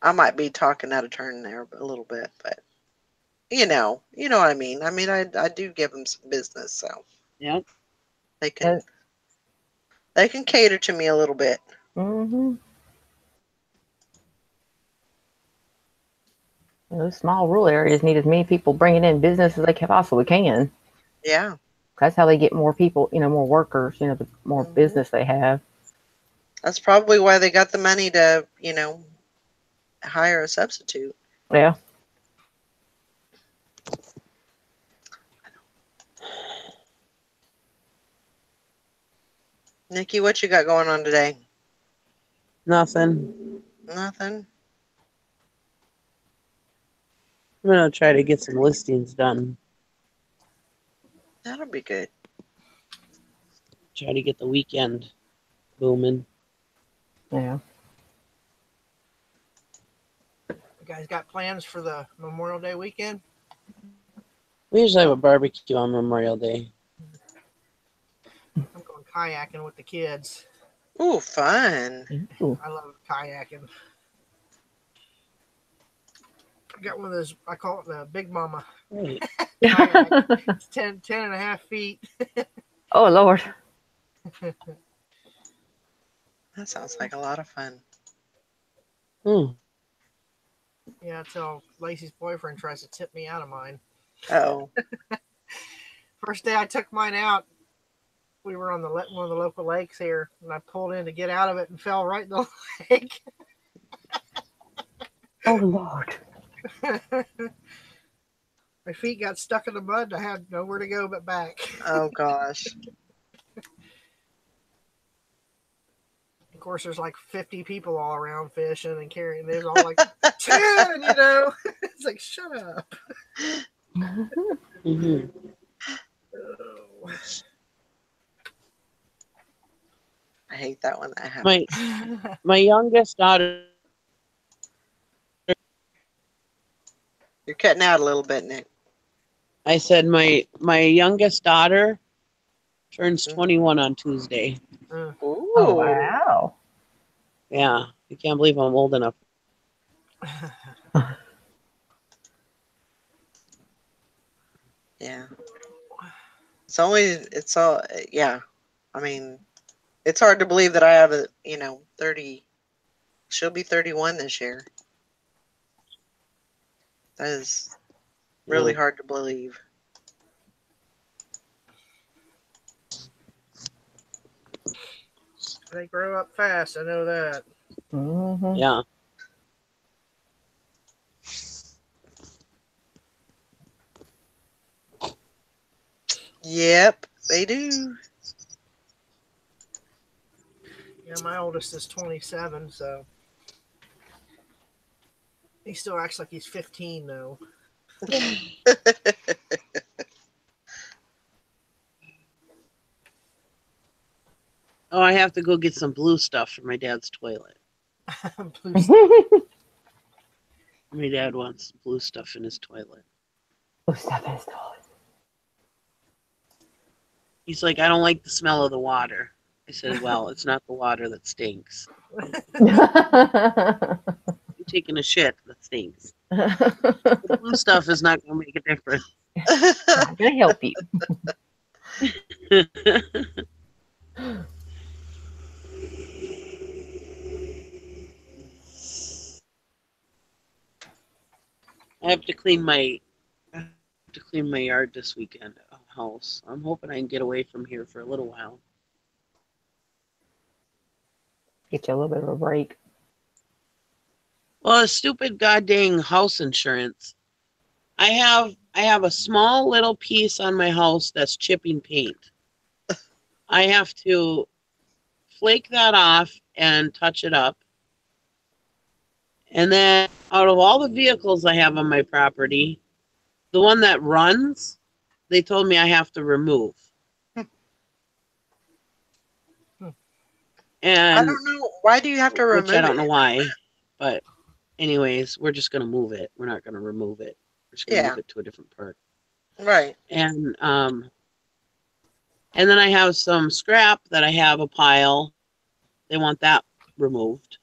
Speaker 1: I might be talking out of turn there a little bit, but you know what I mean. I mean, I do give them some business, so
Speaker 6: Yep.
Speaker 1: they can cater to me a little bit.
Speaker 3: Mm-hmm. Those small rural areas need as many people bringing in business as they possibly can.
Speaker 1: Yeah.
Speaker 3: That's how they get more people, more workers, the more business they have.
Speaker 1: That's probably why they got the money to, hire a substitute.
Speaker 3: Yeah.
Speaker 1: Nikki, what you got going on today?
Speaker 6: Nothing.
Speaker 1: Nothing.
Speaker 6: I'm gonna try to get some listings done.
Speaker 1: That'll be good.
Speaker 6: Try to get the weekend booming.
Speaker 3: Yeah.
Speaker 5: You guys got plans for the Memorial Day weekend?
Speaker 6: We usually have a barbecue on Memorial Day.
Speaker 5: I'm going kayaking with the kids.
Speaker 1: Ooh, fun.
Speaker 3: Ooh.
Speaker 5: I love kayaking. I got one of those, I call it the Big Mama
Speaker 6: Right.
Speaker 5: kayak. It's 10 and a half feet.
Speaker 3: Oh, Lord.
Speaker 1: That sounds like a lot of fun.
Speaker 5: Yeah, until Lacey's boyfriend tries to tip me out of mine.
Speaker 1: Oh.
Speaker 5: First day I took mine out, we were on one of the local lakes here, and I pulled in to get out of it and fell right in the lake.
Speaker 3: Oh, Lord.
Speaker 5: My feet got stuck in the mud, and I had nowhere to go but back.
Speaker 1: Oh, gosh.
Speaker 5: Of course, there's like 50 people all around fishing and carrying. There's all like 10, It's like, shut up.
Speaker 6: Mm-hmm.
Speaker 5: Oh.
Speaker 1: I hate that when that happens.
Speaker 6: My youngest daughter.
Speaker 1: You're cutting out a little bit, Nick.
Speaker 6: I said my youngest daughter turns 21 on Tuesday.
Speaker 1: Ooh.
Speaker 3: Oh, wow.
Speaker 6: Yeah, I can't believe I'm old enough.
Speaker 1: Yeah. It's all, yeah. I mean, it's hard to believe that I have 30. She'll be 31 this year. That is really hard to believe.
Speaker 5: They grow up fast, I know that.
Speaker 3: Mm-hmm.
Speaker 6: Yeah.
Speaker 1: Yep, they do.
Speaker 5: Yeah, my oldest is 27, so he still acts like he's 15, though.
Speaker 6: Oh, I have to go get some blue stuff for my dad's toilet.
Speaker 5: Blue stuff.
Speaker 6: My dad wants blue stuff in his toilet.
Speaker 3: Blue stuff in his toilet.
Speaker 6: He's like, I don't like the smell of the water. I said, well, it's not the water that stinks. You're taking a shit that stinks. The blue stuff is not going to make a difference.
Speaker 3: I'm going to help you.
Speaker 6: I have to clean my yard this weekend at the house. I'm hoping I can get away from here for a little while.
Speaker 3: Get you a little bit of a break.
Speaker 6: Well, a stupid goddamn house insurance. I have a small little piece on my house that's chipping paint. I have to flake that off and touch it up. And then out of all the vehicles I have on my property, the one that runs, they told me I have to remove. And
Speaker 1: I don't know. Why do you have to remove it?
Speaker 6: Which I don't know why. But anyways, we're just going to move it. We're not going to remove it. We're just going to move it to a different park.
Speaker 1: Right.
Speaker 6: And then I have some scrap that I have a pile. They want that removed.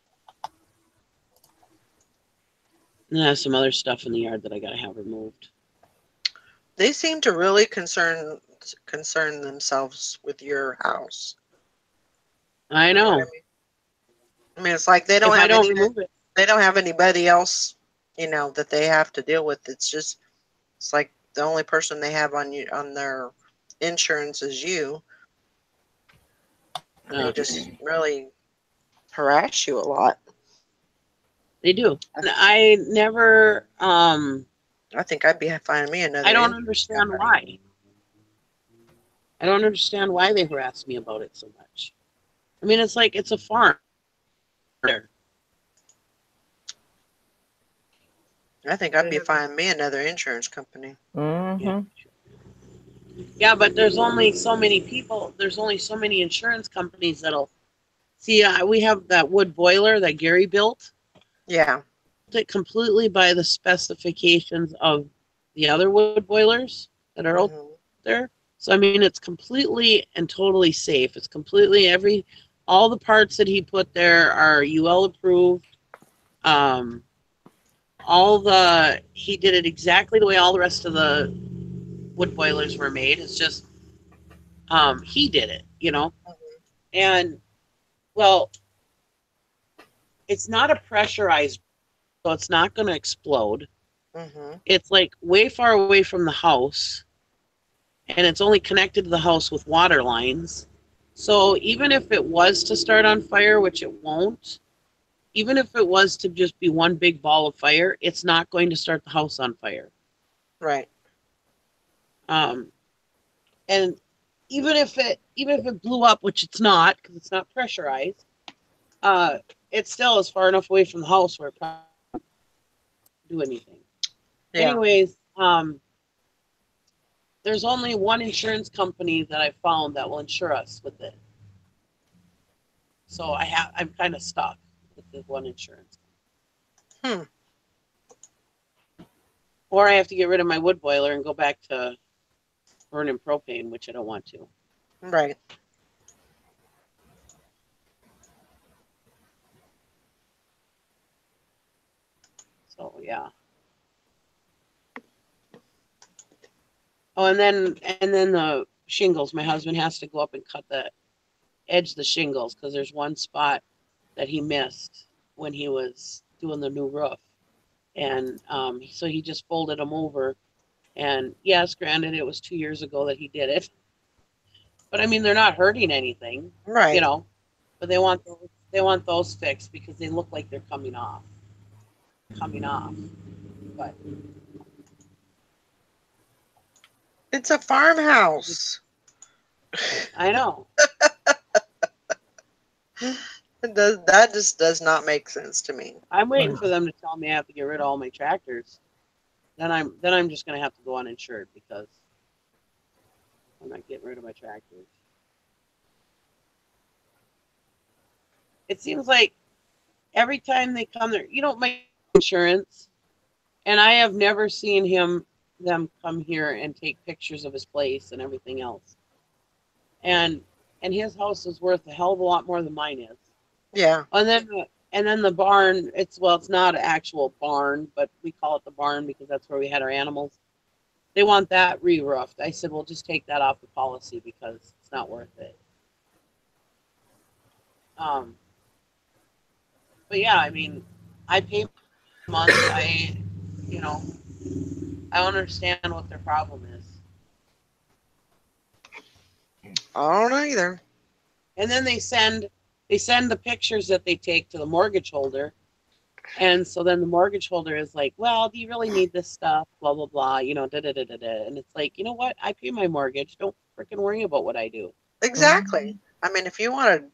Speaker 6: And I have some other stuff in the yard that I got to have removed.
Speaker 1: They seem to really concern themselves with your house.
Speaker 6: I know.
Speaker 1: You know what I mean, it's like they
Speaker 6: If
Speaker 1: don't
Speaker 6: I
Speaker 1: have
Speaker 6: don't remove it,
Speaker 1: they don't have anybody else, you know, that they have to deal with. It's like the only person they have on their insurance is you. And they just really harass you a lot.
Speaker 6: they do. I never.
Speaker 1: I think I'd be finding me another.
Speaker 6: I don't understand why. I don't understand why they harass me about it so much. I mean, it's like it's a farm.
Speaker 1: I think I'd be finding me another insurance company.
Speaker 3: Mm-hmm.
Speaker 6: Yeah, but there's only so many people. There's only so many insurance companies that'll see. We have that wood boiler that Gary built.
Speaker 1: Yeah.
Speaker 6: It completely by the specifications of the other wood boilers that are out there. So I mean, it's completely and totally safe. It's completely all the parts that he put there are UL approved. He did it exactly the way all the rest of the wood boilers were made. It's just he did it, and well, it's not a pressurized, so it's not going to explode. It's like way far away from the house, and it's only connected to the house with water lines. So even if it was to start on fire, which it won't, even if it was to just be one big ball of fire, it's not going to start the house on fire.
Speaker 1: Right.
Speaker 6: And even if it blew up, which it's not because it's not pressurized, it still is far enough away from the house where it probably won't do anything. Yeah. Anyways, there's only one insurance company that I found that will insure us with it. So I'm kind of stuck with the one insurance. Or I have to get rid of my wood boiler and go back to burning propane, which I don't want to.
Speaker 1: Right.
Speaker 6: So yeah. Oh, and then the shingles. My husband has to go up and cut the edge of the shingles because there's one spot that he missed when he was doing the new roof, and so he just folded them over. And yes, granted, it was 2 years ago that he did it, but I mean they're not hurting anything,
Speaker 1: right?
Speaker 6: But they want those fixed because they look like they're coming off, but.
Speaker 1: It's a farmhouse.
Speaker 6: I know.
Speaker 1: That just does not make sense to me.
Speaker 6: I'm waiting for them to tell me I have to get rid of all my tractors. Then I'm just gonna have to go uninsured because I'm not getting rid of my tractors. It seems like every time they come there, my insurance, and I have never seen them come here and take pictures of his place and everything else. And his house is worth a hell of a lot more than mine is.
Speaker 1: Yeah.
Speaker 6: And then the barn, it's not an actual barn, but we call it the barn because that's where we had our animals. They want that re-roofed. I said, well, just take that off the policy because it's not worth it. But yeah, I mean, I pay per month. I understand what their problem is.
Speaker 1: I don't know either.
Speaker 6: And then they send the pictures that they take to the mortgage holder. And so then the mortgage holder is like, well, do you really need this stuff? Blah, blah, blah, da, da, da, da, da. And it's like, you know what? I pay my mortgage. Don't freaking worry about what I do.
Speaker 1: Exactly. I mean, if you wanted,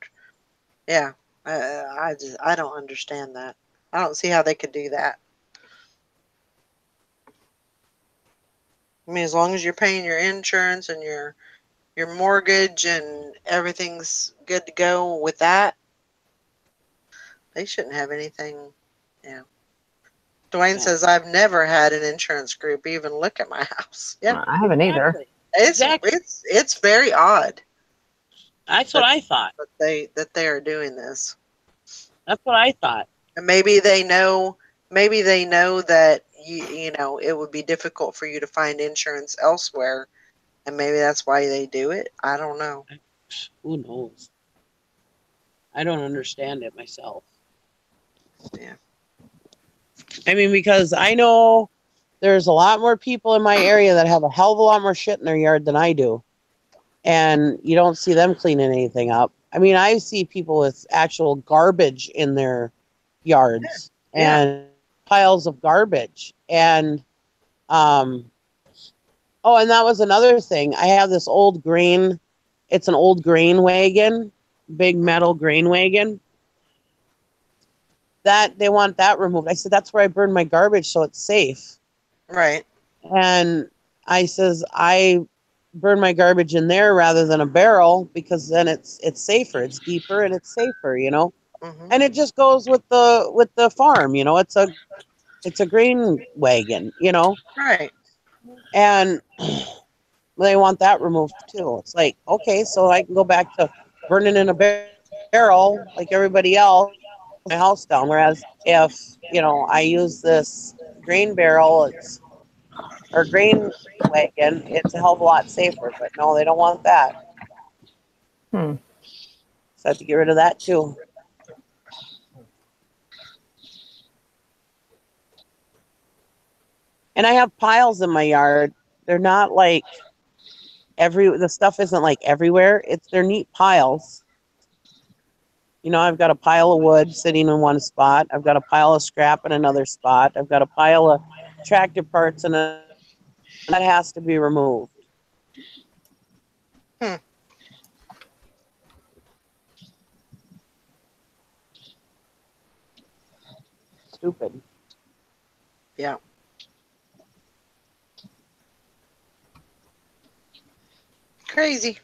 Speaker 1: yeah, I don't understand that. I don't see how they could do that. I mean, as long as you're paying your insurance and your mortgage and everything's good to go with that, they shouldn't have anything. Yeah. Dwayne says, I've never had an insurance group even look at my house. Yeah.
Speaker 3: I haven't either.
Speaker 1: It's very odd.
Speaker 6: That's what I thought.
Speaker 1: That they are doing this.
Speaker 6: That's what I thought.
Speaker 1: And maybe they know that you know, it would be difficult for you to find insurance elsewhere, and maybe that's why they do it. I don't know.
Speaker 6: Who knows? I don't understand it myself.
Speaker 1: Yeah.
Speaker 6: I mean, because I know there's a lot more people in my area that have a hell of a lot more shit in their yard than I do. And you don't see them cleaning anything up. I mean, I see people with actual garbage in their yards
Speaker 1: Yeah.
Speaker 6: and piles of garbage. And, oh, and that was another thing. I have this old grain, it's an old grain wagon, big metal grain wagon. That they want that removed. I said, that's where I burn my garbage, so it's safe.
Speaker 1: Right.
Speaker 6: And I says, I burn my garbage in there rather than a barrel because then it's safer, it's deeper and it's safer, you know.
Speaker 1: Mm-hmm.
Speaker 6: And it just goes with the farm, you know. It's a grain wagon, you know.
Speaker 1: Right.
Speaker 6: And they want that removed too. It's like, okay, so I can go back to burning in a barrel like everybody else, my house down. Whereas if, you know, I use this grain barrel, it's or grain wagon, it's a hell of a lot safer. But no, they don't want that.
Speaker 3: Hmm.
Speaker 6: So I have to get rid of that too. And I have piles in my yard. They're not like the stuff isn't like everywhere. They're neat piles. You know, I've got a pile of wood sitting in one spot. I've got a pile of scrap in another spot. I've got a pile of tractor parts and that has to be removed.
Speaker 1: Hmm.
Speaker 6: Stupid.
Speaker 1: Yeah. Crazy.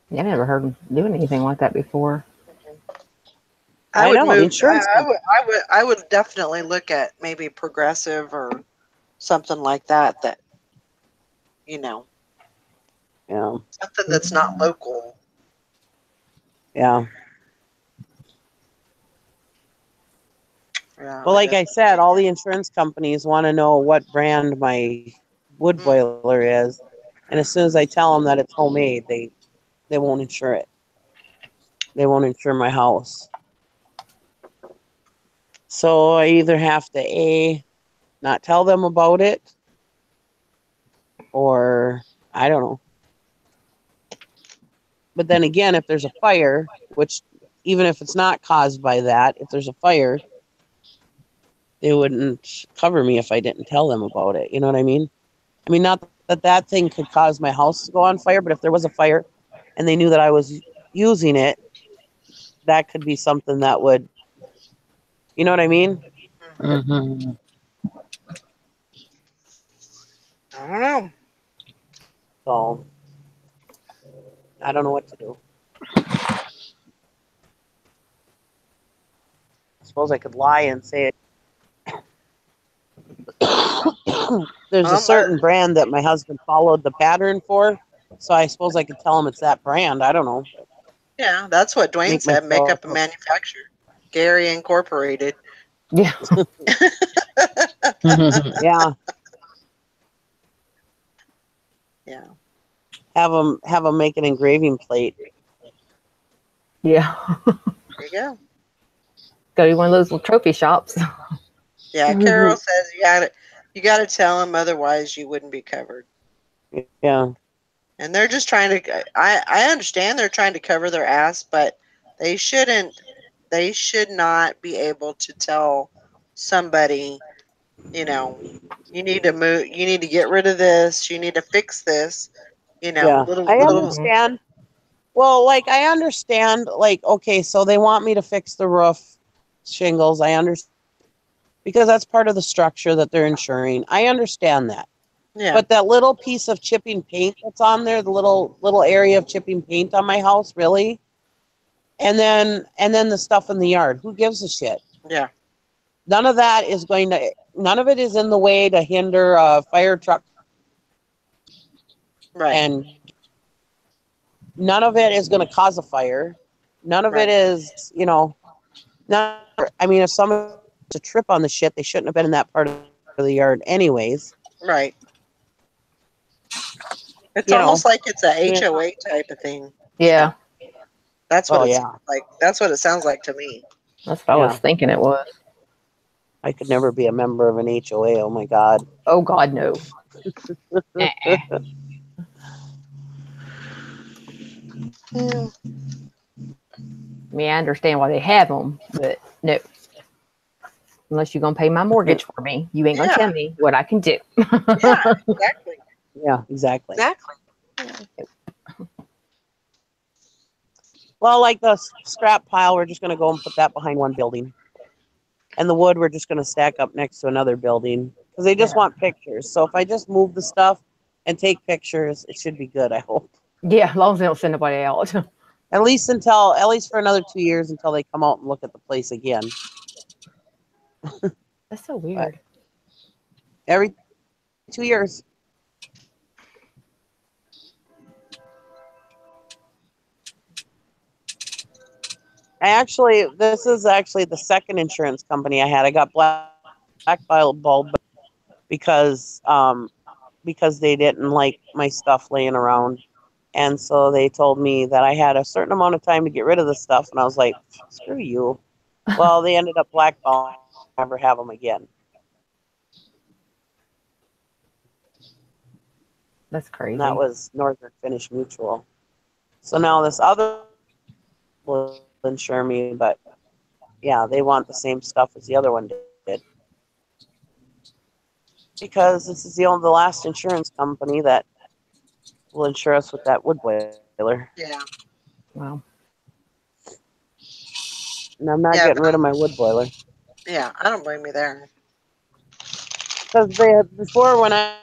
Speaker 3: Yeah, I never heard him doing anything like that before.
Speaker 1: I would
Speaker 6: know,
Speaker 1: move.
Speaker 6: insurance
Speaker 1: I would definitely look at maybe Progressive or something like that. That, you know,
Speaker 6: yeah,
Speaker 1: something that's not local.
Speaker 6: yeah.
Speaker 1: Yeah.
Speaker 6: Well, like I said, all the insurance companies want to know what brand my wood boiler is, and as soon as I tell them that it's homemade, they won't insure it. They won't insure my house. So I either have to not tell them about it, or I don't know. But then again, if there's a fire, which even if it's not caused by that, if there's a fire, they wouldn't cover me if I didn't tell them about it. You know what I mean? I mean, not that thing could cause my house to go on fire, but if there was a fire and they knew that I was using it, that could be something that would, you know what I mean?
Speaker 2: Mm-hmm.
Speaker 1: I don't know.
Speaker 6: So I don't know what to do. I suppose I could lie and say it. There's a certain brand that my husband followed the pattern for, so I suppose I could tell him it's that brand. I don't know.
Speaker 1: Yeah, that's what Dwayne said. Makeup and manufacturer, Gary Incorporated.
Speaker 3: Yeah.
Speaker 6: Yeah.
Speaker 1: Yeah.
Speaker 6: Have them make an engraving plate.
Speaker 3: Yeah.
Speaker 1: There you go.
Speaker 3: Go to one of those little trophy shops.
Speaker 1: Yeah, Carol says you gotta tell them, otherwise you wouldn't be covered.
Speaker 6: Yeah.
Speaker 1: And they're just trying to. I understand they're trying to cover their ass, but they shouldn't. They should not be able to tell somebody, you know, you need to move. You need to get rid of this. You need to fix this. You know,
Speaker 6: Yeah. I
Speaker 1: little.
Speaker 6: understand. Well, like I understand, like, okay, so they want me to fix the roof shingles. I understand because that's part of the structure that they're insuring. I understand that.
Speaker 1: Yeah.
Speaker 6: But that little piece of chipping paint that's on there, the little area of chipping paint on my house, really? And then the stuff in the yard. Who gives a shit?
Speaker 1: Yeah.
Speaker 6: None of that is none of it is in the way to hinder a fire truck.
Speaker 1: Right.
Speaker 6: And none of it is going to cause a fire. None of it is, I mean, if somebody to trip on the shit. They shouldn't have been in that part of the yard anyways.
Speaker 1: Right. It's almost like it's a HOA type of thing.
Speaker 3: Yeah.
Speaker 1: That's what it's like. That's what it sounds like to me.
Speaker 3: That's what I was thinking it was.
Speaker 6: I could never be a member of an HOA. Oh my God.
Speaker 3: Oh God, no.
Speaker 1: Yeah.
Speaker 3: I mean, I understand why they have them, but no. Unless you're gonna pay my mortgage for me, you ain't gonna tell me what I can do.
Speaker 1: Yeah, exactly.
Speaker 6: Yeah, exactly.
Speaker 1: Exactly.
Speaker 6: Well, like the scrap pile, we're just going to go and put that behind one building. And the wood, we're just going to stack up next to another building. Because they just want pictures. So if I just move the stuff and take pictures, it should be good, I hope.
Speaker 3: Yeah, as long as they don't send nobody out.
Speaker 6: At least for another 2 years until they come out and look at the place again.
Speaker 3: That's so weird.
Speaker 6: But every 2 years. This is actually the second insurance company I had. I got black bulb because they didn't like my stuff laying around. And so they told me that I had a certain amount of time to get rid of the stuff. And I was like, screw you. Well, they ended up blackballing. Never have them again.
Speaker 3: That's crazy.
Speaker 6: And that was Northern Finnish Mutual. So now this other will insure me, but yeah, they want the same stuff as the other one did. Because this is the last insurance company that will insure us with that wood boiler.
Speaker 1: Yeah.
Speaker 3: Wow.
Speaker 6: And I'm not getting rid of my wood boiler.
Speaker 1: Yeah, I don't blame you there.
Speaker 6: Because before when I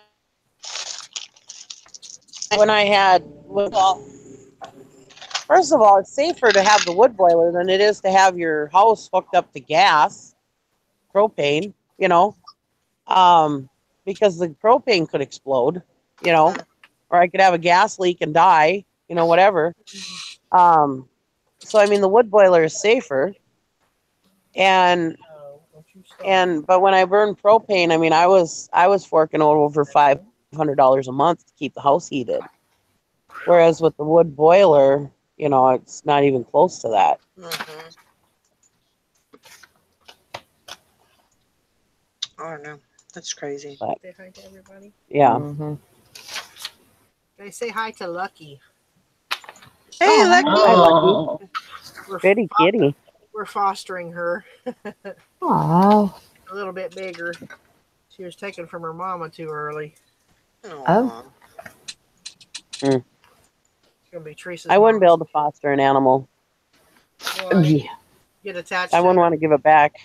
Speaker 6: had first of all, it's safer to have the wood boiler than it is to have your house hooked up to gas, propane, because the propane could explode, or I could have a gas leak and die, whatever. So I mean, the wood boiler is safer. But when I burned propane, I mean, I was forking over $500 a month to keep the house heated. Whereas with the wood boiler, it's not even close to that.
Speaker 1: Mm-hmm. Oh no, that's crazy.
Speaker 5: Say hi to everybody.
Speaker 6: Yeah.
Speaker 3: Mm-hmm.
Speaker 5: They say hi to Lucky.
Speaker 1: Hey, Lucky.
Speaker 6: Hi, Lucky. Pretty kitty.
Speaker 5: We're fostering her.
Speaker 3: Oh.
Speaker 5: A little bit bigger. She was taken from her mama too early.
Speaker 3: Oh.
Speaker 5: It's gonna be Teresa's
Speaker 6: I wouldn't be able to foster an animal.
Speaker 5: Why? Get attached.
Speaker 6: I wouldn't want to give it back.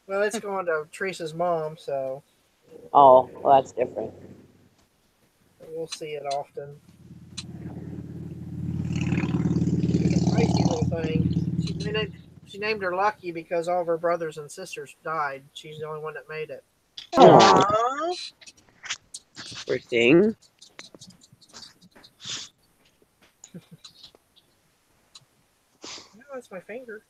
Speaker 5: Well, it's going to Teresa's mom, so.
Speaker 6: Oh, well, that's different.
Speaker 5: We'll see it often. Feisty little thing. She named her Lucky because all of her brothers and sisters died. She's the only one that made it.
Speaker 6: Oh. Poor thing.
Speaker 5: No, that's my finger.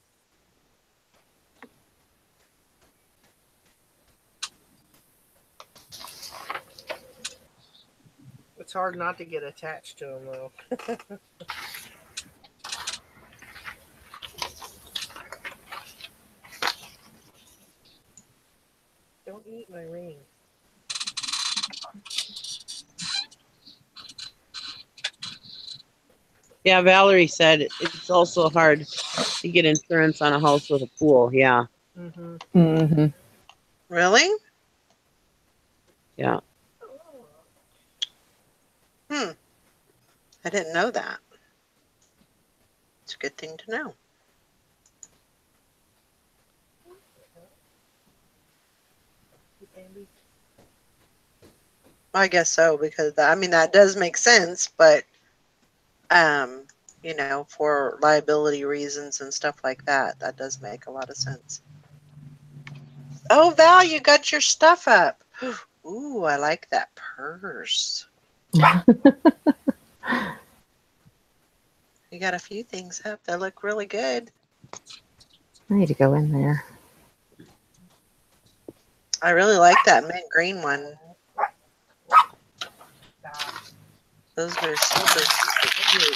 Speaker 5: It's hard not to get attached to them, though. Don't eat my ring.
Speaker 6: Yeah, Valerie said it's also hard to get insurance on a house with a pool. Yeah.
Speaker 5: Mm-hmm.
Speaker 3: Mm-hmm.
Speaker 1: Really?
Speaker 6: Yeah.
Speaker 1: I didn't know that. It's a good thing to know. I guess so, because that does make sense, but for liability reasons and stuff like that, that does make a lot of sense. Oh, Val, you got your stuff up. Ooh, I like that purse. You got a few things up that look really good.
Speaker 3: I need to go in there.
Speaker 1: I really like that mint green one. Those are super, super cute.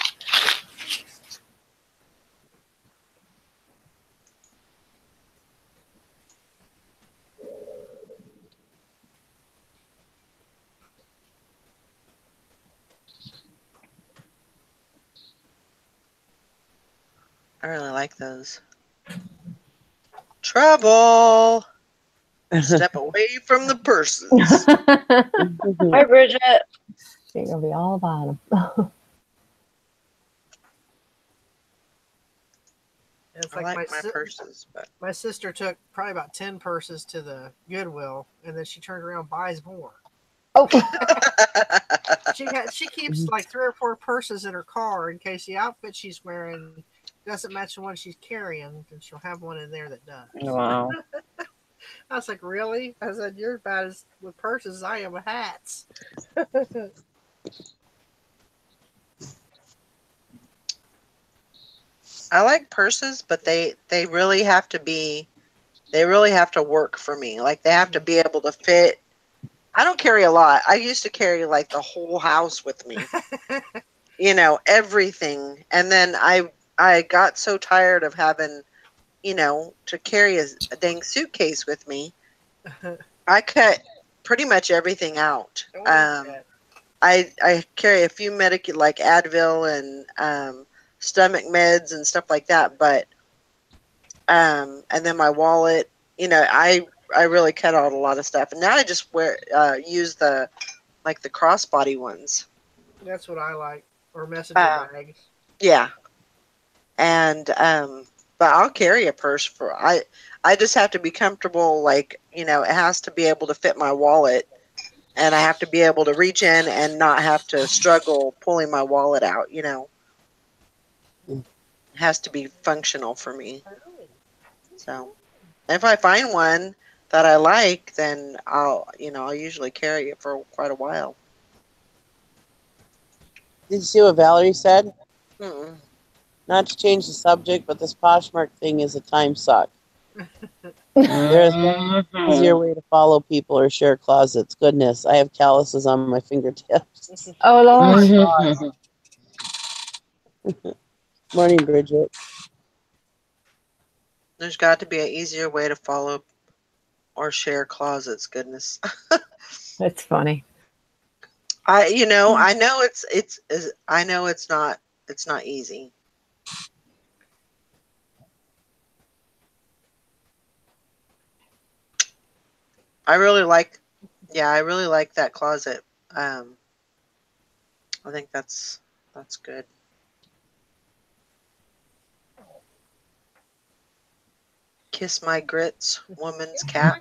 Speaker 1: I really like those. Trouble. Step away from the purses.
Speaker 2: Hi, Bridget.
Speaker 3: She's gonna be all about them.
Speaker 5: It's
Speaker 1: I
Speaker 5: like
Speaker 1: like my purses, but
Speaker 5: my sister took probably about 10 purses to the Goodwill, and then she turned around and buys more.
Speaker 3: Oh,
Speaker 5: She keeps like 3 or 4 purses in her car in case the outfit she's wearing doesn't match the one she's carrying, and she'll have one in there that does.
Speaker 2: Wow.
Speaker 5: I was like, really? I said, you're about as with purses as I am with hats.
Speaker 1: I like purses, but they really have to be, they really have to work for me. Like they have to be able to fit. I don't carry a lot. I used to carry like the whole house with me. You know, everything. And then I got so tired of having, you know, to carry a dang suitcase with me. I cut pretty much everything out. I carry a few medic like Advil and stomach meds and stuff like that, but and then my wallet. You know, I really cut out a lot of stuff, and now I just use the like the crossbody ones.
Speaker 5: That's what I like, or messenger bags.
Speaker 1: Yeah, and but I'll carry a purse for I just have to be comfortable. Like, you know, it has to be able to fit my wallet, and I have to be able to reach in and not have to struggle pulling my wallet out. You know, it has to be functional for me. So if I find one that I like, then I'll usually carry it for quite a while.
Speaker 4: Did you see what Valerie said?
Speaker 1: Mm-mm.
Speaker 4: Not to change the subject, but this Poshmark thing is a time suck. There's no easier way to follow people or share closets. Goodness, I have calluses on my fingertips.
Speaker 3: oh Lord.
Speaker 4: Morning, Bridget.
Speaker 1: There's got to be an easier way to follow or share closets. Goodness.
Speaker 3: That's funny.
Speaker 1: I know I know it's not easy. I really like that closet. I think that's good. Kiss my grits, woman's cap.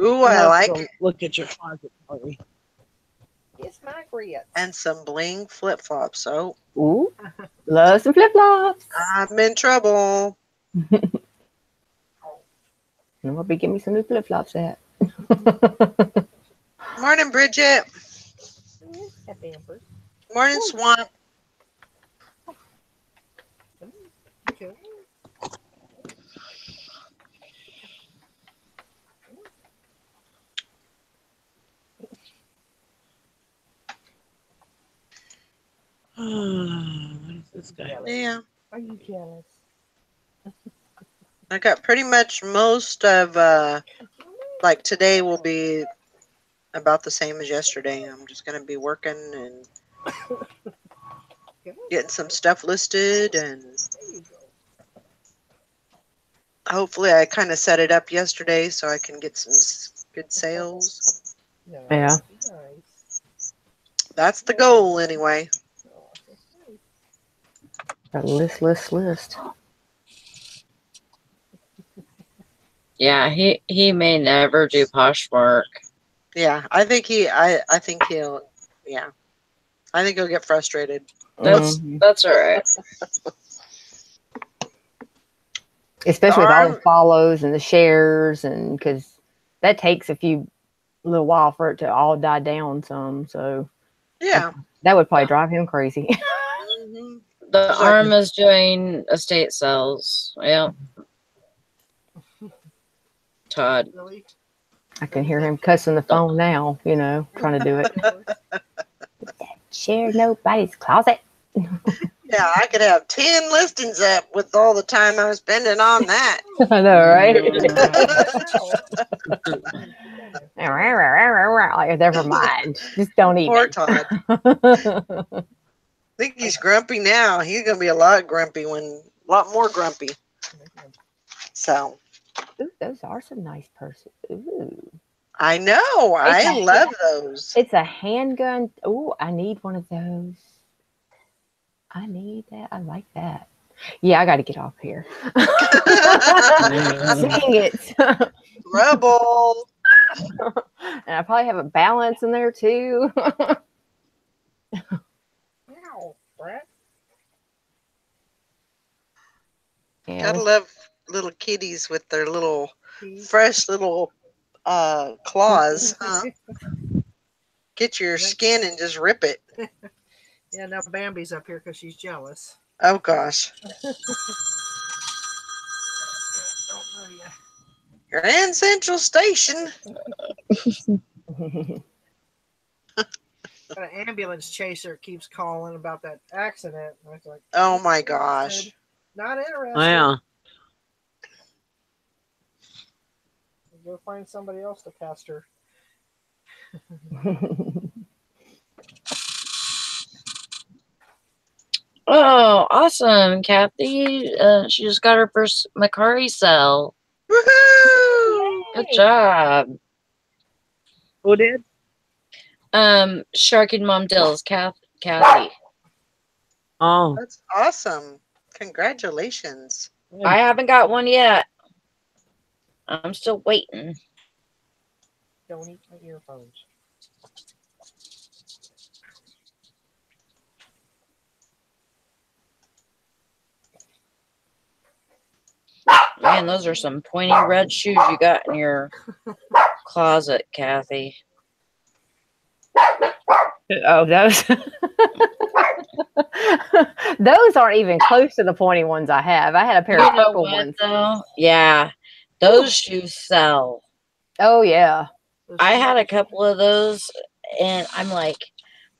Speaker 1: Ooh, I like it.
Speaker 4: Look at your closet, Lori.
Speaker 5: Kiss my grits.
Speaker 1: And some bling flip flops. Oh,
Speaker 3: ooh, love some flip flops.
Speaker 1: I'm in trouble.
Speaker 3: I'll be giving me some new flip flops at.
Speaker 1: Morning, Bridget. Morning, Swamp.
Speaker 5: Okay.
Speaker 4: What is this guy?
Speaker 1: Yeah.
Speaker 5: Are you jealous?
Speaker 1: I got pretty much most of like today will be about the same as yesterday. I'm just gonna be working and getting some stuff listed, and hopefully I kind of set it up yesterday so I can get some good sales.
Speaker 3: Yeah.
Speaker 1: That's the goal anyway.
Speaker 3: A list.
Speaker 2: Yeah, he may never do Poshmark.
Speaker 1: Yeah, I think he'll yeah. I think he'll get frustrated.
Speaker 2: That's all right.
Speaker 3: Especially with all the follows and the shares, and because that takes a little while for it to all die down some. So
Speaker 1: yeah,
Speaker 3: that would probably drive him crazy.
Speaker 1: Mm-hmm.
Speaker 2: The arm is doing estate sales. Yeah. Todd.
Speaker 5: Really?
Speaker 3: I can hear him cussing the phone now, you know, trying to do it. Share nobody's closet.
Speaker 1: Yeah, I could have 10 listings up with all the time I'm spending on that.
Speaker 3: I know, right? Never mind. Just don't even.
Speaker 1: Poor Todd. I think he's grumpy now. He's going to be a lot lot more grumpy. So.
Speaker 3: Ooh, those are some nice purses. Ooh.
Speaker 1: I know. I love those.
Speaker 3: It's a handgun. Ooh, I need one of those. I need that. I like that. Yeah, I got to get off here. Dang it.
Speaker 1: Rebel.
Speaker 3: And I probably have a balance in there too.
Speaker 5: Ow, Brett.
Speaker 3: Yeah,
Speaker 1: Gotta love little kitties with their little fresh little claws. Huh? Get your skin and just rip it.
Speaker 5: Yeah, now Bambi's up here because she's jealous.
Speaker 1: Oh gosh. You're in Central Station.
Speaker 5: An ambulance chaser keeps calling about that accident. I was like,
Speaker 1: oh my gosh.
Speaker 5: Not interested.
Speaker 4: Yeah.
Speaker 5: Go find somebody else to pester.
Speaker 2: Oh, awesome, Kathy. She just got her first Macari cell.
Speaker 1: Woohoo!
Speaker 2: Good job.
Speaker 6: Who did?
Speaker 2: Sharky Mom Dills, Kathy.
Speaker 4: Oh.
Speaker 1: That's awesome. Congratulations.
Speaker 2: I haven't got one yet. I'm still waiting.
Speaker 5: Don't eat my earphones.
Speaker 2: Man, those are some pointy red shoes you got in your closet, Kathy.
Speaker 3: Oh, those. Those aren't even close to the pointy ones I have. I had a pair of purple ones.
Speaker 2: Though? Yeah, those shoes sell.
Speaker 3: Oh, yeah.
Speaker 2: I had a couple of those, and I'm like,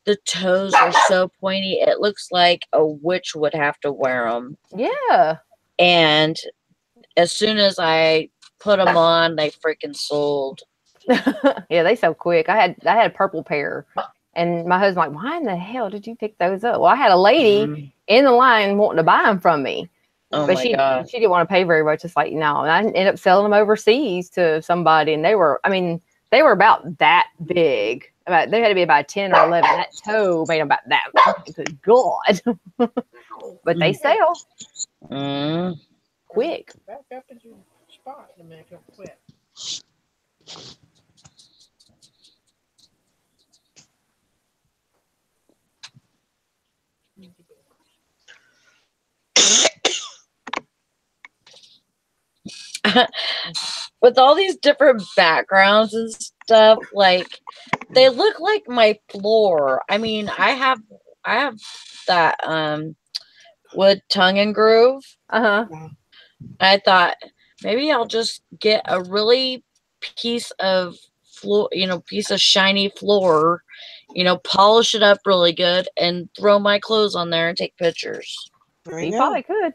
Speaker 2: the toes are so pointy. It looks like a witch would have to wear them.
Speaker 3: Yeah.
Speaker 2: And as soon as I put them on, they freaking sold.
Speaker 3: Yeah, they so quick. I had a purple pair, and my husband's like, "Why in the hell did you pick those up?" Well, I had a lady in the line wanting to buy them from me, but she didn't want to pay very much. It's like, no, and I ended up selling them overseas to somebody, and they were about that big. They had to be about 10 or 11. That toe made them about that. Good God. But they sell quick.
Speaker 5: Back up in your spot to make them quit.
Speaker 2: With all these different backgrounds and stuff, like they look like my floor. I mean, I have that wood tongue and groove. I thought maybe I'll just get a really piece of floor, piece of shiny floor, polish it up really good and throw my clothes on there and take pictures.
Speaker 3: You probably could.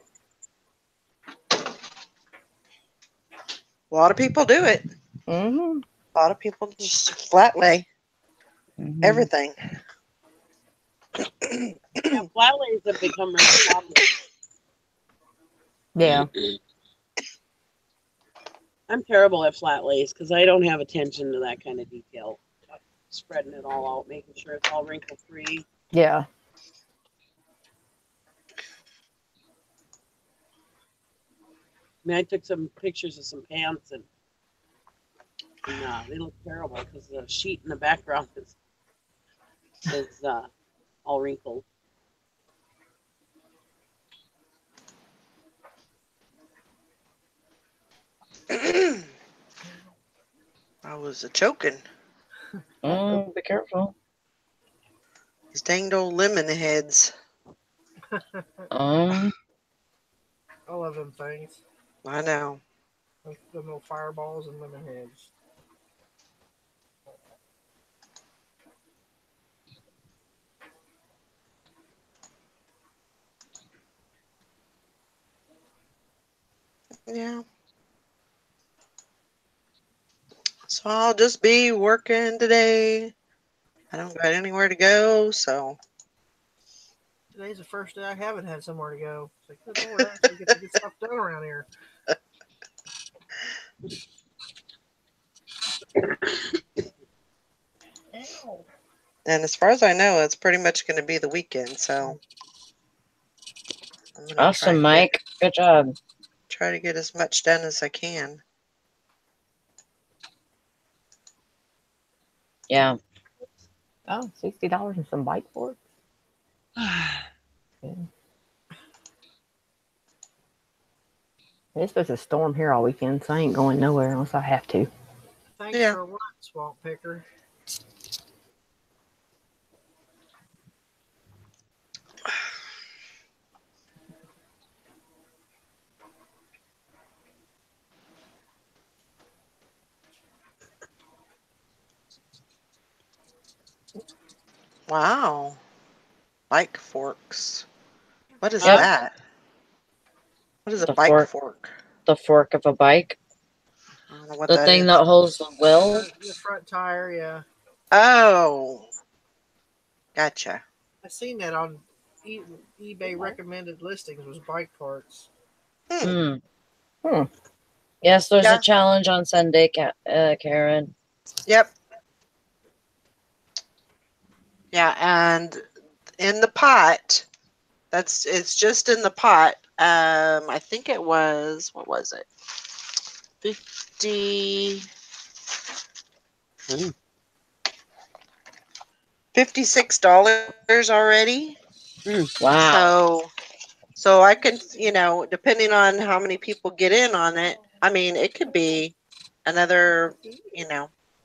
Speaker 1: A lot of people do it.
Speaker 3: Mm-hmm.
Speaker 1: A lot of people just flat lay everything.
Speaker 6: Yeah, flat lays have become really popular.
Speaker 3: Yeah.
Speaker 6: I'm terrible at flat lays because I don't have attention to that kind of detail. Spreading it all out, making sure it's all wrinkle free.
Speaker 3: Yeah.
Speaker 6: I mean, I took some pictures of some pants and they look terrible because the sheet in the background is all wrinkled.
Speaker 1: I was choking.
Speaker 2: Be careful.
Speaker 1: These danged old lemon heads.
Speaker 5: I love them things.
Speaker 1: I know.
Speaker 5: The little fireballs and lemon heads.
Speaker 1: Yeah. So I'll just be working today. I don't got anywhere to go, so.
Speaker 5: Today's the first day I haven't had somewhere to go. It's like, good Lord, I actually get to get stuff done around here. Ow.
Speaker 1: And as far as I know, it's pretty much going to be the weekend, so. I'm gonna
Speaker 2: awesome, Mike. Good job.
Speaker 1: Try to get as much done as I can.
Speaker 2: Yeah.
Speaker 3: Oh, $60 and some bike boards. Good. It's supposed to storm here all weekend, so I ain't going nowhere unless I have to.
Speaker 5: Thanks for what, Swamp Picker?
Speaker 1: Wow. Bike forks. What is that? What is a bike fork?
Speaker 2: The fork of a bike.
Speaker 1: I don't know what
Speaker 2: the
Speaker 1: that
Speaker 2: thing
Speaker 1: is.
Speaker 2: that holds the wheel.
Speaker 5: The front tire, yeah.
Speaker 1: Oh. Gotcha.
Speaker 5: I seen that on eBay recommended listings was bike parts.
Speaker 2: Yes, there's a challenge on Sunday, Karen.
Speaker 1: Yep. Yeah, and in the pot, it's just in the pot. I think it was, what was it? 56 already.
Speaker 2: Wow.
Speaker 1: So I can, depending on how many people get in on it, I mean, it could be another,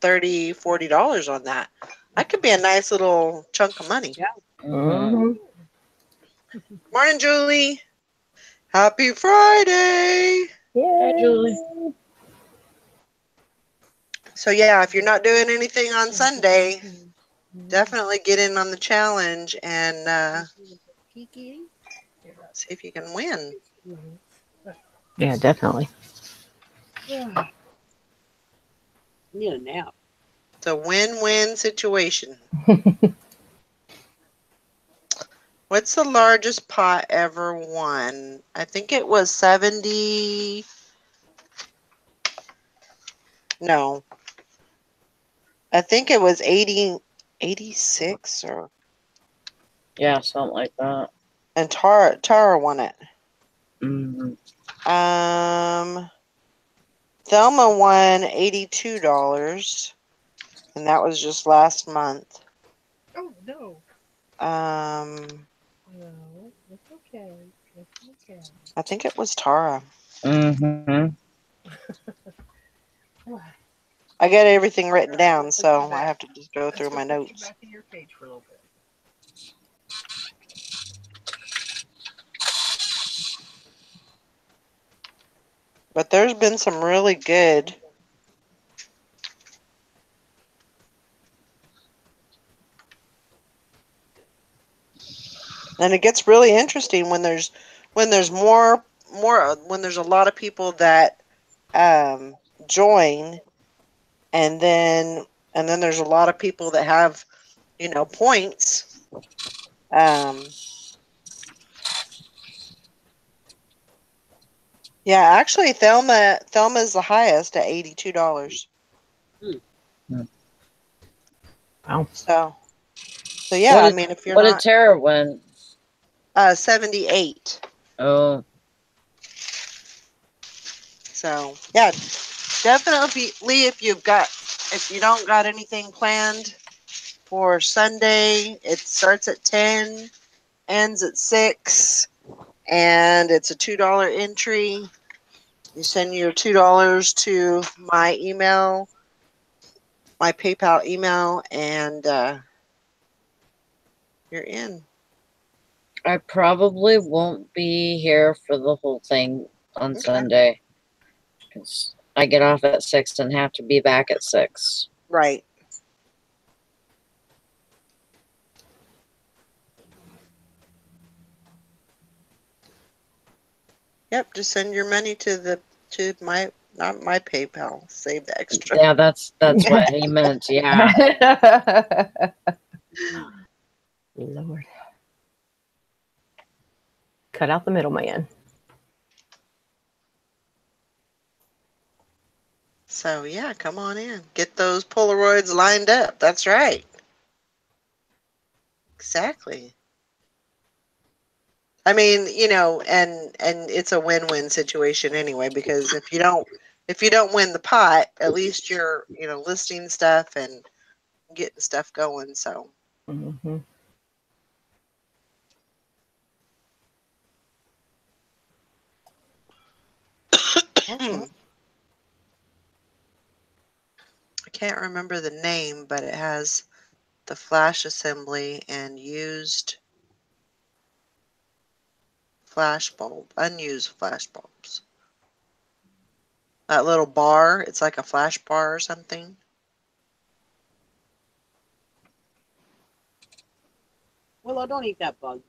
Speaker 1: $30-40 on that. That could be a nice little chunk of money.
Speaker 6: Yeah.
Speaker 3: Mm-hmm.
Speaker 1: Morning, Julie. Happy Friday.
Speaker 2: Hi, Julie.
Speaker 1: So yeah, if you're not doing anything on Sunday, definitely get in on the challenge and see if you can win.
Speaker 3: Yeah, definitely.
Speaker 6: Need a nap.
Speaker 1: It's a win-win situation. What's the largest pot ever won? I think it was 70. No. I think it was 86 or.
Speaker 2: Yeah, something like that.
Speaker 1: And Tara won it.
Speaker 2: Mm-hmm.
Speaker 1: Thelma won $82, and that was just last month.
Speaker 5: Oh no.
Speaker 1: No,
Speaker 5: it's okay. It's okay.
Speaker 1: I think it was Tara.
Speaker 2: Mm-hmm.
Speaker 1: I got everything written down, so I have to just go through my notes.
Speaker 5: Put you back in your cage for a little bit.
Speaker 1: But there's been some really good. And it gets really interesting when there's more when there's a lot of people that join, and then there's a lot of people that have points. Yeah, actually Thelma's the highest at $82.
Speaker 3: Wow.
Speaker 1: So yeah, if you're
Speaker 2: what did Tara win?
Speaker 1: 78.
Speaker 2: Oh.
Speaker 1: So yeah, definitely if you don't got anything planned for Sunday, it starts at 10, ends at 6, and it's a $2 entry. You send your $2 to my email, my PayPal email, and you're in.
Speaker 2: I probably won't be here for the whole thing on Sunday. Because I get off at 6 and have to be back at 6.
Speaker 1: Right. Yep, just send your money to my not my PayPal. Save the extra.
Speaker 2: Yeah, that's what he meant. Yeah.
Speaker 3: Lord. Cut out the middleman.
Speaker 1: So yeah, come on in. Get those Polaroids lined up. That's right. Exactly. I mean, and it's a win-win situation anyway, because if you don't win the pot, at least you're, listing stuff and getting stuff going, so.
Speaker 3: Mm-hmm.
Speaker 1: I can't remember the name, but it has the flash assembly and used unused flash bulbs. That little bar, it's like a flash bar or something.
Speaker 6: Willow, don't eat that bug.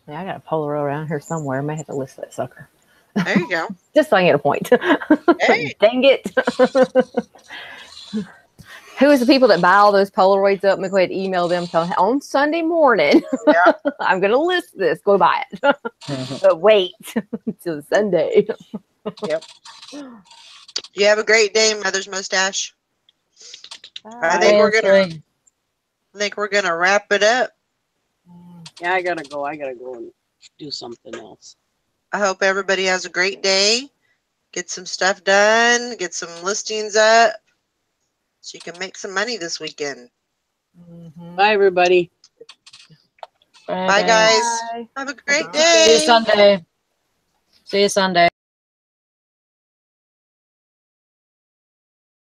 Speaker 3: Yeah, I got a Polaroid around here somewhere. I may have to list that sucker.
Speaker 1: There you go.
Speaker 3: Just so I get a point.
Speaker 1: Hey.
Speaker 3: Dang it. Who is the people that buy all those Polaroids up? I'm going to go ahead and email them on Sunday morning.
Speaker 1: Yeah.
Speaker 3: I'm going to list this. Go buy it. But wait until Sunday.
Speaker 1: Yep. You have a great day, Mother's Mustache. I think we're gonna wrap it up.
Speaker 6: Yeah, I gotta go. I gotta go and do something else.
Speaker 1: I hope everybody has a great day. Get some stuff done. Get some listings up, so you can make some money this weekend.
Speaker 6: Mm-hmm. Bye, everybody.
Speaker 1: Bye, guys. Have a great day.
Speaker 2: See you Sunday. See you Sunday.